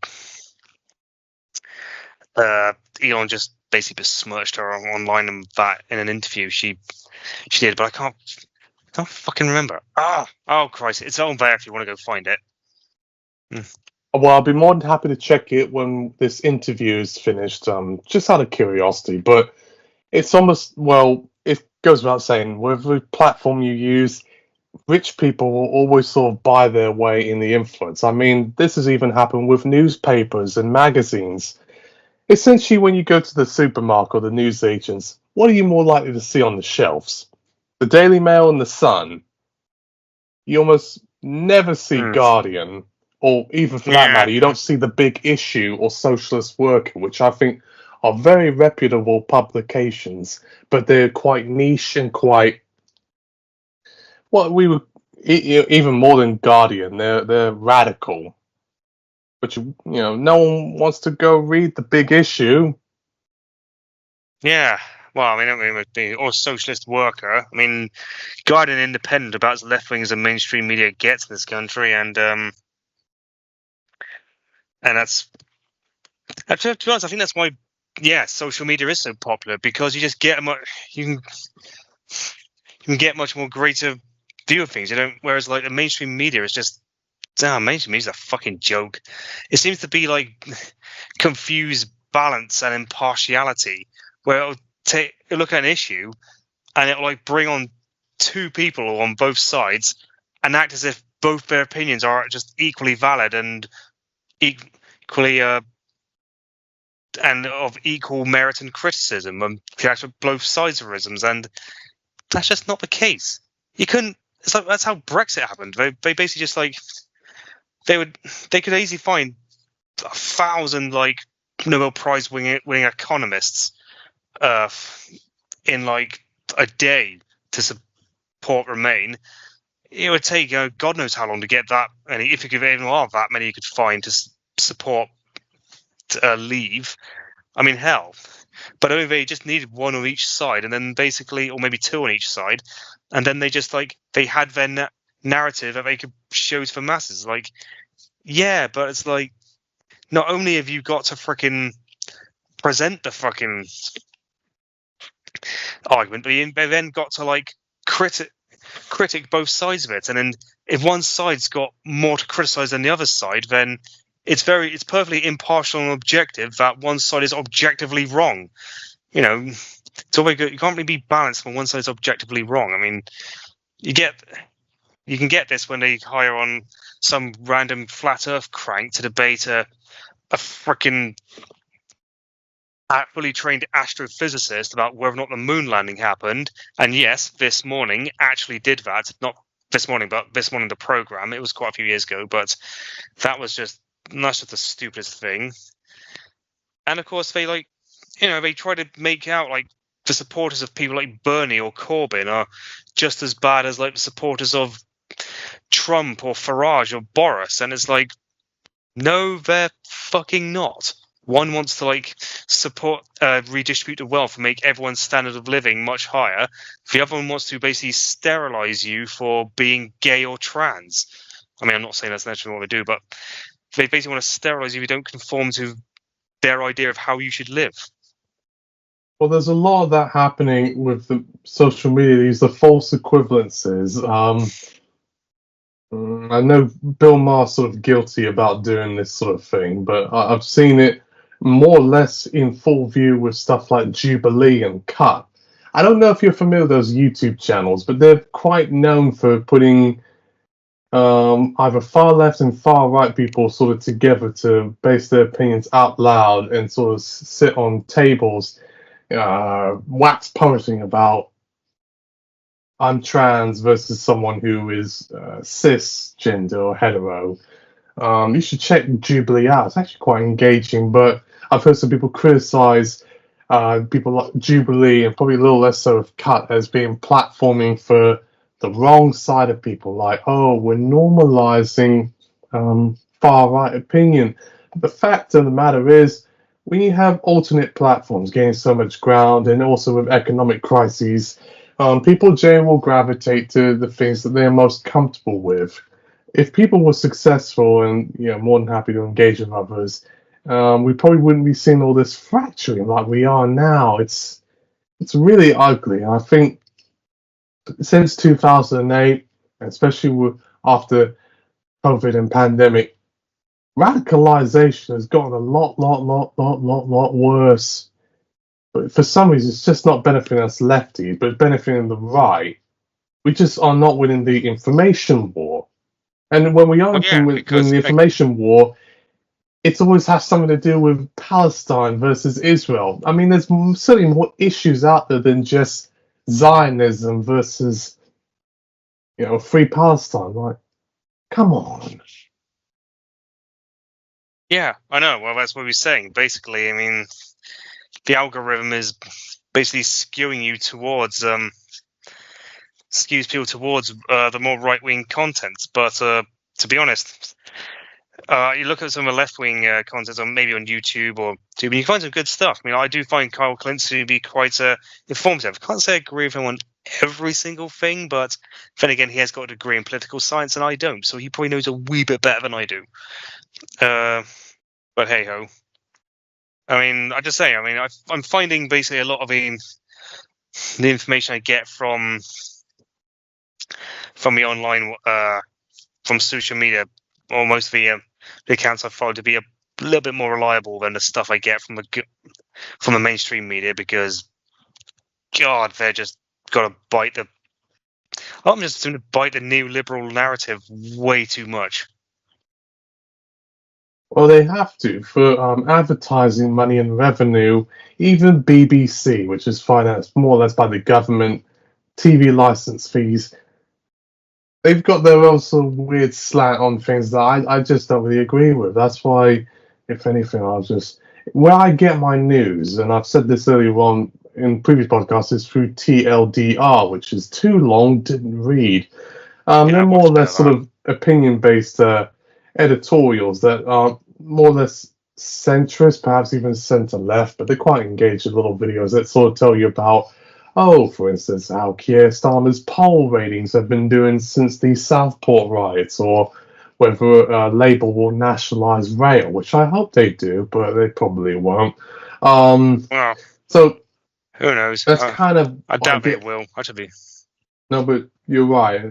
Elon just basically besmirched her online and that in an interview she did, but I can't fucking remember. Oh Christ, it's on there if you want to go find it. Well, I'll be more than happy to check it when this interview is finished, just out of curiosity. But it's almost, well, it goes without saying, whatever platform you use, rich people will always sort of buy their way in the influence. I mean, this has even happened with newspapers and magazines. Essentially, when you go to the supermarket or the newsagents, what are you more likely to see on the shelves? The Daily Mail and the Sun. You almost never see Guardian, or even for that matter, you don't see the Big Issue or Socialist Worker, which I think are very reputable publications, but they're quite niche and quite, well, we would even more than Guardian. They're radical, but no one wants to go read the Big Issue. Yeah. Well, I mean, or Socialist Worker. I mean, Guardian Independent about as left wing as the mainstream media gets in this country, and that's to be honest, I think that's why, social media is so popular, because you just get you can get much more greater view of things. You don't, whereas like the mainstream media is just, mainstream media is a fucking joke. It seems to be like confuse balance and impartiality, where it'll look at an issue and it'll like bring on two people on both sides and act as if both their opinions are just equally valid and equally and of equal merit and criticism, and both sides of isms, and that's just not the case. You couldn't. It's like that's how Brexit happened. They basically just like they could easily find 1,000 like Nobel Prize winning economists in like a day to support Remain. It would take God knows how long to get that, and if you could even have that many, you could find to support Leave. I mean, hell. But only they just needed one on each side, and then basically, or maybe two on each side, and then they just like they had their narrative that they could show to the masses. Like, yeah, but it's like not only have you got to freaking present the fucking argument, but they then got to like critic both sides of it, and then if one side's got more to criticize than the other side, then it's perfectly impartial and objective that one side is objectively wrong. It's always good. You can't really be balanced when one side is objectively wrong. I mean, you can get this when they hire on some random flat Earth crank to debate a freaking fully trained astrophysicist about whether or not the moon landing happened. And yes, this morning actually did that. Not this morning, but this morning the program. It was quite a few years ago, but that's just the stupidest thing. And of course, they they try to make out like the supporters of people like Bernie or Corbyn are just as bad as like the supporters of Trump or Farage or Boris, and it's like, no, they're fucking not. One wants to like support, redistribute the wealth and make everyone's standard of living much higher. The other one wants to basically sterilize you for being gay or trans. I mean, I'm not saying that's naturally what they do, but they basically want to sterilize you if you don't conform to their idea of how you should live. Well, there's a lot of that happening with the social media. These are false equivalences. I know Bill Maher's sort of guilty about doing this sort of thing, but I've seen it more or less in full view with stuff like Jubilee and Cut. I don't know if you're familiar with those YouTube channels, but they're quite known for putting either far left and far right people sort of together to base their opinions out loud and sort of sit on tables, wax poeting about I'm trans versus someone who is cisgender or hetero. You should check Jubilee out. It's actually quite engaging, but I've heard some people criticize people like Jubilee and probably a little less so of Cut as being platforming for the wrong side of people, like, oh, we're normalizing far right opinion. But the fact of the matter is, when you have alternate platforms gaining so much ground, and also with economic crises, people generally will gravitate to the things that they're most comfortable with. If people were successful and more than happy to engage with others, we probably wouldn't be seeing all this fracturing like we are now. It's really ugly. I think since 2008, especially after COVID and pandemic, radicalization has gotten a lot worse. But for some reason, it's just not benefiting us lefties, but benefiting the right. We just are not winning the information war. And when we are Well, yeah, winning because the information war, it's always has something to do with Palestine versus Israel. I mean, there's certainly more issues out there than just Zionism versus, free Palestine. Like, come on. yeah, I know. Well, that's what we're saying. Basically, I mean, the algorithm is basically skewing you towards skews people towards the more right wing content. But to be honest, you look at some of the left wing content on maybe on YouTube or YouTube, and you find some good stuff. I mean, I do find Kyle Clint to be quite informative. I can't say I agree with him on every single thing, but then again, he has got a degree in political science and I don't, so he probably knows a wee bit better than I do. But hey ho. I mean, I just say, I mean, I'm finding basically a lot of the information I get from the online, from social media, or most of the accounts I follow to be a little bit more reliable than the stuff I get from the mainstream media, because God, they're just got to bite the. I'm just going to bite the neoliberal narrative way too much. Well, they have to for advertising money and revenue. Even BBC, which is financed more or less by the government, TV license fees, they've got their own sort of weird slant on things that I just don't really agree with. That's why, if anything, I'll just where I get my news, and I've said this earlier on in previous podcasts, is through TLDR, which is too long, didn't read. They're I've more or watched a bit less of sort that. of opinion-based editorials that are more or less centrist, perhaps even centre-left, but they're quite engaged with little videos that sort of tell you about, oh, for instance, how Keir Starmer's poll ratings have been doing since the Southport riots, or whether Labour will nationalise rail, which I hope they do, but they probably won't. Well, So who knows? that's kind of I what I doubt it get. will. Actually, No, but you're right.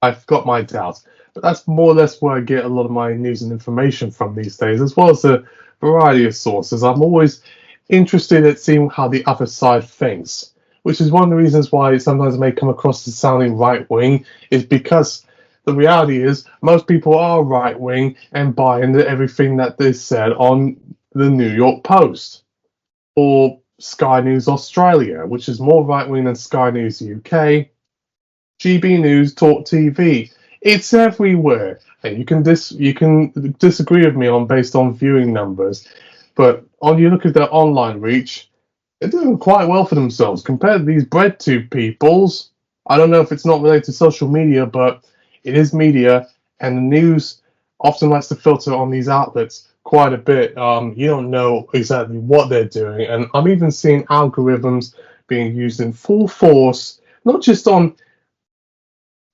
I've got my doubts. But that's more or less where I get a lot of my news and information from these days, as well as a variety of sources. I'm always interested at seeing how the other side thinks, which is one of the reasons why sometimes I may come across as sounding right wing, is because the reality is most people are right wing and buy into everything that they said on the New York Post or Sky News Australia, which is more right wing than Sky News UK. GB News, Talk TV. It's everywhere, and you can disagree with me on based on viewing numbers, but on you look at their online reach, they're doing quite well for themselves compared to these breadtube peoples. I don't know if it's not related to social media, but it is media, and the news often likes to filter on these outlets quite a bit. You don't know exactly what they're doing, and I'm even seeing algorithms being used in full force, not just on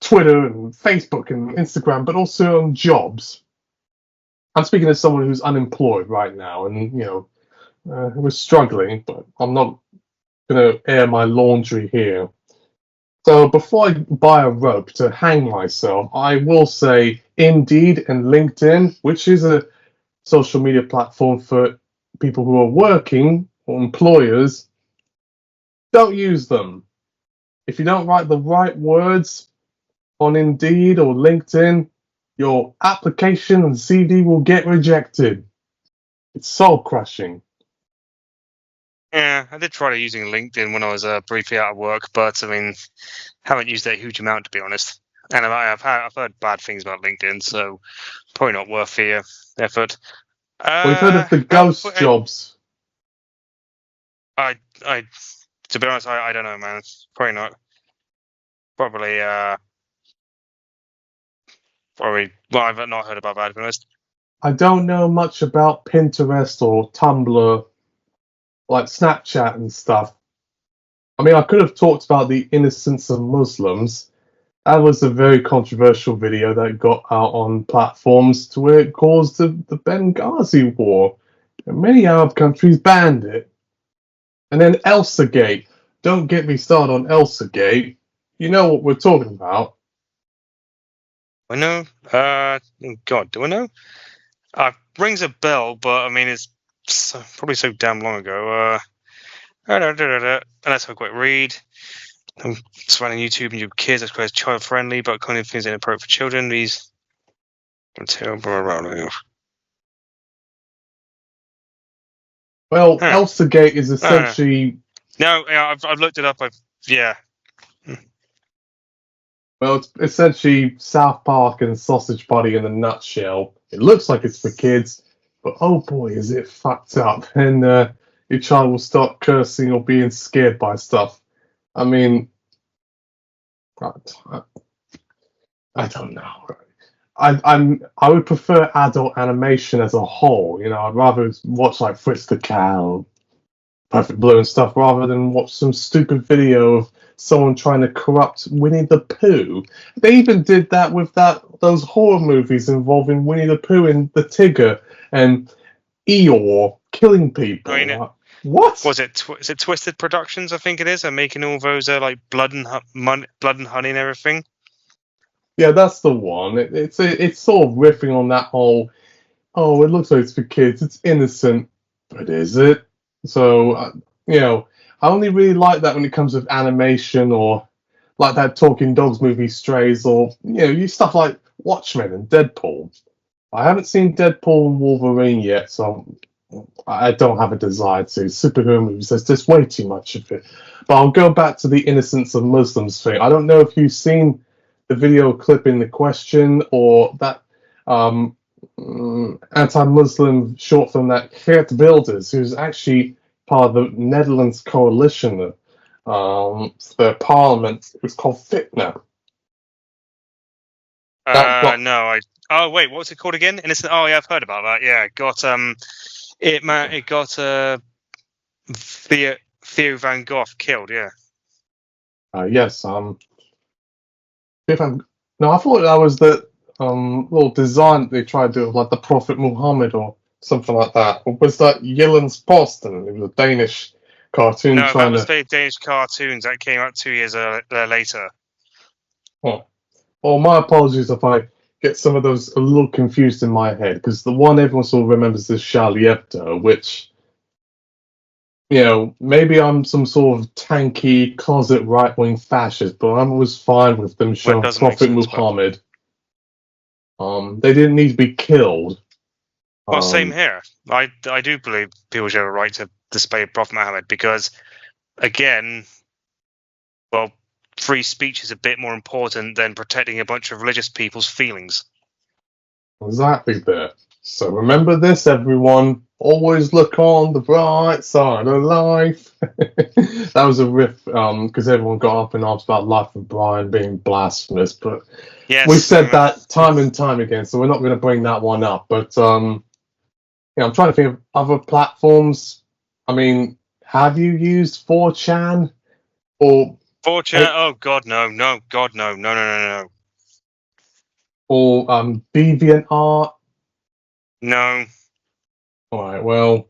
Twitter and Facebook and Instagram, but also on jobs. I'm speaking as someone who's unemployed right now, and we're struggling, but I'm not going to air my laundry here. So before I buy a rope to hang myself, I will say Indeed and LinkedIn, which is a social media platform for people who are working or employers, don't use them. If you don't write the right words on Indeed or LinkedIn, your application and CV will get rejected. It's soul crushing. yeah, I did try using LinkedIn when I was briefly out of work, but I mean, haven't used it a huge amount to be honest. And I've heard bad things about LinkedIn, so probably not worth the effort. We've heard of the How? ghost jobs. I to be honest, I don't know, man. Probably not. Probably, well, I've not heard about that, to be honest. I don't know much about Pinterest or Tumblr, like Snapchat and stuff. I mean, I could have talked about the innocence of Muslims. That was a very controversial video that got out on platforms to where it caused the Benghazi war. And many Arab countries banned it. And then Elsagate. Don't get me started on Elsagate. You know what we're talking about. I know. God, do I know? Rings a bell, but I mean, it's probably so damn long ago. Let's have a quick read. I'm surrounding YouTube and your kids. That's quite child friendly, but kind of things inappropriate for children. These until Well, Elsagate is essentially. No, yeah, I've looked it up. Yeah. Well, it's essentially South Park and Sausage Party in a nutshell. It looks like it's for kids, but oh boy, is it fucked up. And your child will start cursing or being scared by stuff. I mean, I don't know. I would prefer adult animation as a whole. You know, I'd rather watch like Fritz the Cow, Perfect Blue and stuff, rather than watch some stupid video of someone trying to corrupt Winnie the Pooh. They even did that with those horror movies involving Winnie the Pooh and the Tigger and Eeyore killing people. I mean, what was it? Is it Twisted Productions? I think it is. And making all those like blood and honey and everything. Yeah, that's the one. It's sort of riffing on that whole. Oh, it looks like it's for kids. It's innocent, but is it? So you know, I only really like that when it comes with animation or like that Talking Dogs movie Strays or you stuff like Watchmen and Deadpool. I haven't seen Deadpool and Wolverine yet, so I don't have a desire to. Superhero movies, there's just way too much of it. But I'll go back to the innocence of Muslims thing. I don't know if you've seen the video clip in the question or that anti-Muslim short film that Geert Wilders, who's actually part of the Netherlands coalition for parliament. It was called Fitna. No, Oh wait, what was it called again? Innocent. Oh yeah, I've heard about that. Yeah, it got Theo Van Gogh killed. Yeah. Yes. No, I thought that was the little design that they tried to do of like the Prophet Muhammad or something like that. Or was that Jyllands Posten? It was a Danish cartoon. No, that was the Danish cartoons that came out 2 years later. Oh. Well, my apologies if I get some of those a little confused in my head, because the one everyone sort of remembers is Charlie Hebdo, which, maybe I'm some sort of tanky, closet right-wing fascist, but I was fine with them showing Prophet Muhammad. They didn't need to be killed. Well, same here. I do believe people should have a right to display Prophet Muhammad because, again, well, free speech is a bit more important than protecting a bunch of religious people's feelings. Exactly there. So remember this, everyone. Always look on the bright side of life. That was a riff, because everyone got up in arms about Life of Brian being blasphemous, but yes, we've said that time and time again, so we're not going to bring that one up. But I'm trying to think of other platforms. I mean, have you used 4chan or 4chan? Oh God, no! God, no! Or DeviantArt? No. All right. Well,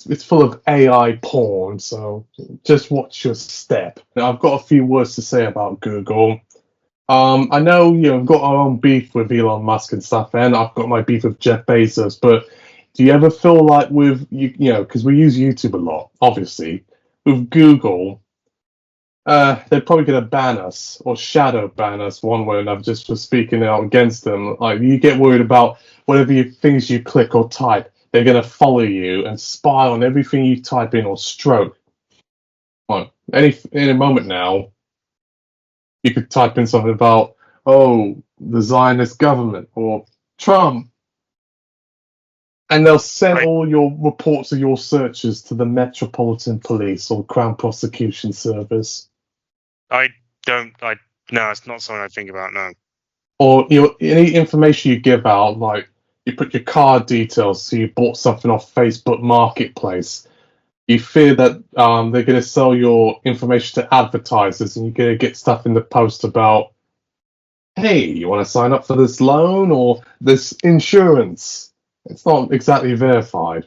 it's full of AI porn, so just watch your step. Now, I've got a few words to say about Google. I know we've got our own beef with Elon Musk and stuff, and I've got my beef with Jeff Bezos. But do you ever feel like with because we use YouTube a lot, obviously, with Google, they're probably going to ban us or shadow ban us one way or another just for speaking out against them. Like, you get worried about whatever things you click or type. They're going to follow you and spy on everything you type in or stroke. Well, in a moment now, you could type in something about, the Zionist government or Trump. And they'll send all your reports of your searches to the Metropolitan Police or Crown Prosecution Service. I don't No, it's not something I think about. No. Or any information you give out, like you put your card details, so you bought something off Facebook Marketplace. You fear that they're going to sell your information to advertisers, and you're going to get stuff in the post about, hey, you want to sign up for this loan or this insurance? It's not exactly verified.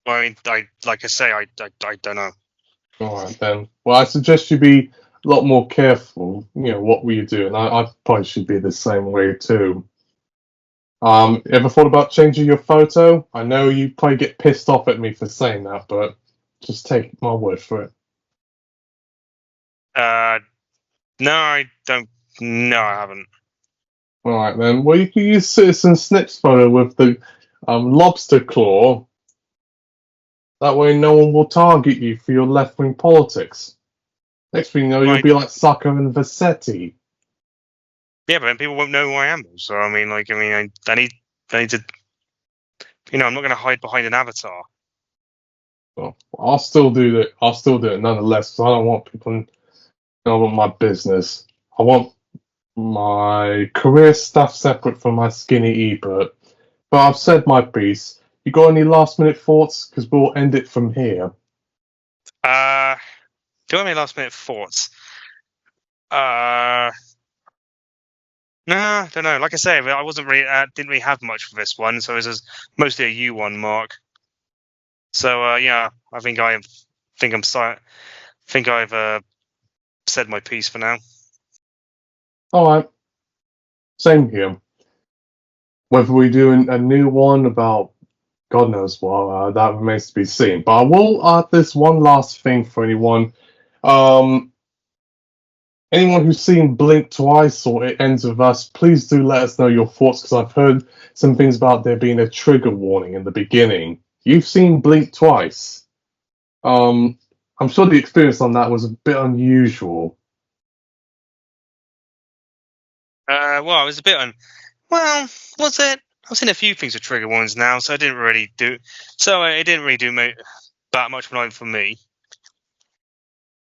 Well, I mean, like I say, I don't know. All right then. Well, I suggest you be a lot more careful. What will you do? And I probably should be the same way too. Ever thought about changing your photo? I know you probably get pissed off at me for saying that, but just take my word for it. No, I don't. No, I haven't. All right then. Well, you can use Citizen Snip's photo with the lobster claw. That way, no one will target you for your left-wing politics. Next thing you know, you'll Right. be like Sacco and Vassetti. Yeah, but then people won't know who I am. So I mean, I need to. I'm not going to hide behind an avatar. Well, I'll still do that. I'll still do it nonetheless because I don't want people to know about my business. I want my career stuff separate from my skinny Ebert. But I've said my piece. You got any last-minute thoughts? Because we'll end it from here. Do you have any last minute thoughts? No, I don't know. Like I say, I wasn't really didn't really have much for this one, so it was mostly a you one, Mark. So yeah, I think I've said my piece for now. All right. Same here. Whether we do a new one about God knows what, that remains to be seen. But I will add this one last thing for anyone. Anyone who's seen Blink twice or It Ends With Us, please do let us know your thoughts because I've heard some things about there being a trigger warning in the beginning. You've seen Blink twice. I'm sure the experience on that was a bit unusual. Well, it was a bit well, was it? I've seen a few things with trigger warnings now, so it didn't really do that much for me.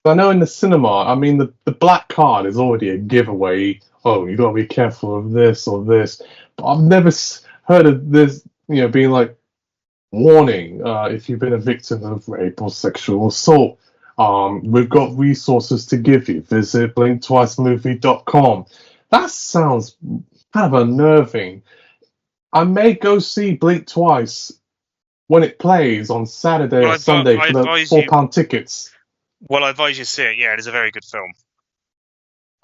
I know in the cinema, I mean, the black card is already a giveaway. Oh, you gotta be careful of this or this. But I've never heard of this, being like, warning, if you've been a victim of rape or sexual assault, we've got resources to give you. Visit blink2twicemovie.com. That sounds kind of unnerving. I may go see Blink Twice when it plays on Saturday or Sunday for the £4 tickets. Well, I advise you to see it. Yeah, it is a very good film.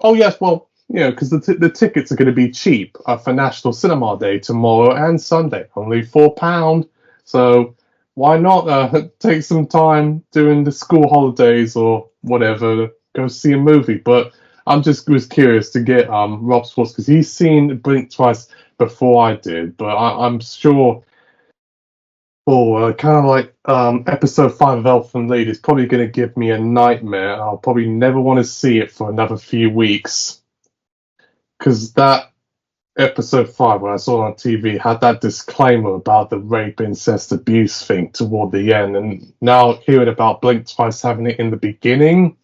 Oh yes, well, because the tickets are going to be cheap for National Cinema Day tomorrow and Sunday, only £4. So why not take some time during the school holidays or whatever to go see a movie? But I'm just was curious to get Rob's thoughts because he's seen Blink Twice before I did, but I'm sure. Kind of like episode 5 of Elfen Lied is probably going to give me a nightmare. I'll probably never want to see it for another few weeks. Because that episode 5, when I saw it on TV, had that disclaimer about the rape, incest, abuse thing toward the end. And now hearing about Blink Twice having it in the beginning,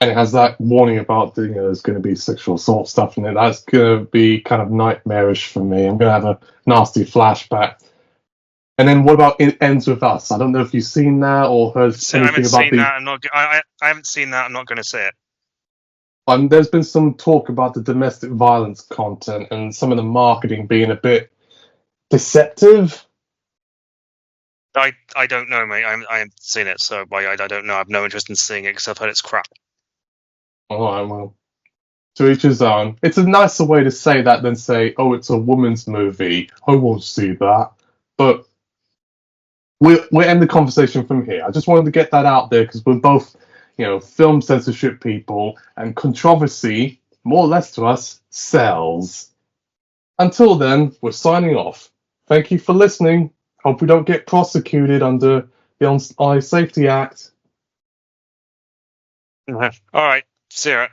and it has that warning about there's going to be sexual assault stuff in it, that's going to be kind of nightmarish for me. I'm going to have a nasty flashback. And then what about It Ends With Us? I don't know if you've seen that or heard anything about I haven't seen that. I'm not going to say it. There's been some talk about the domestic violence content and some of the marketing being a bit deceptive. I don't know, mate. I haven't seen it, so I don't know. I have no interest in seeing it because I've heard it's crap. All right, well, to each his own. It's a nicer way to say that than say, oh, it's a woman's movie. I won't see that. But we'll end the conversation from here. I just wanted to get that out there because we're both, film censorship people, and controversy, more or less to us, sells. Until then, we're signing off. Thank you for listening. Hope we don't get prosecuted under the Online Safety Act. All right, see ya.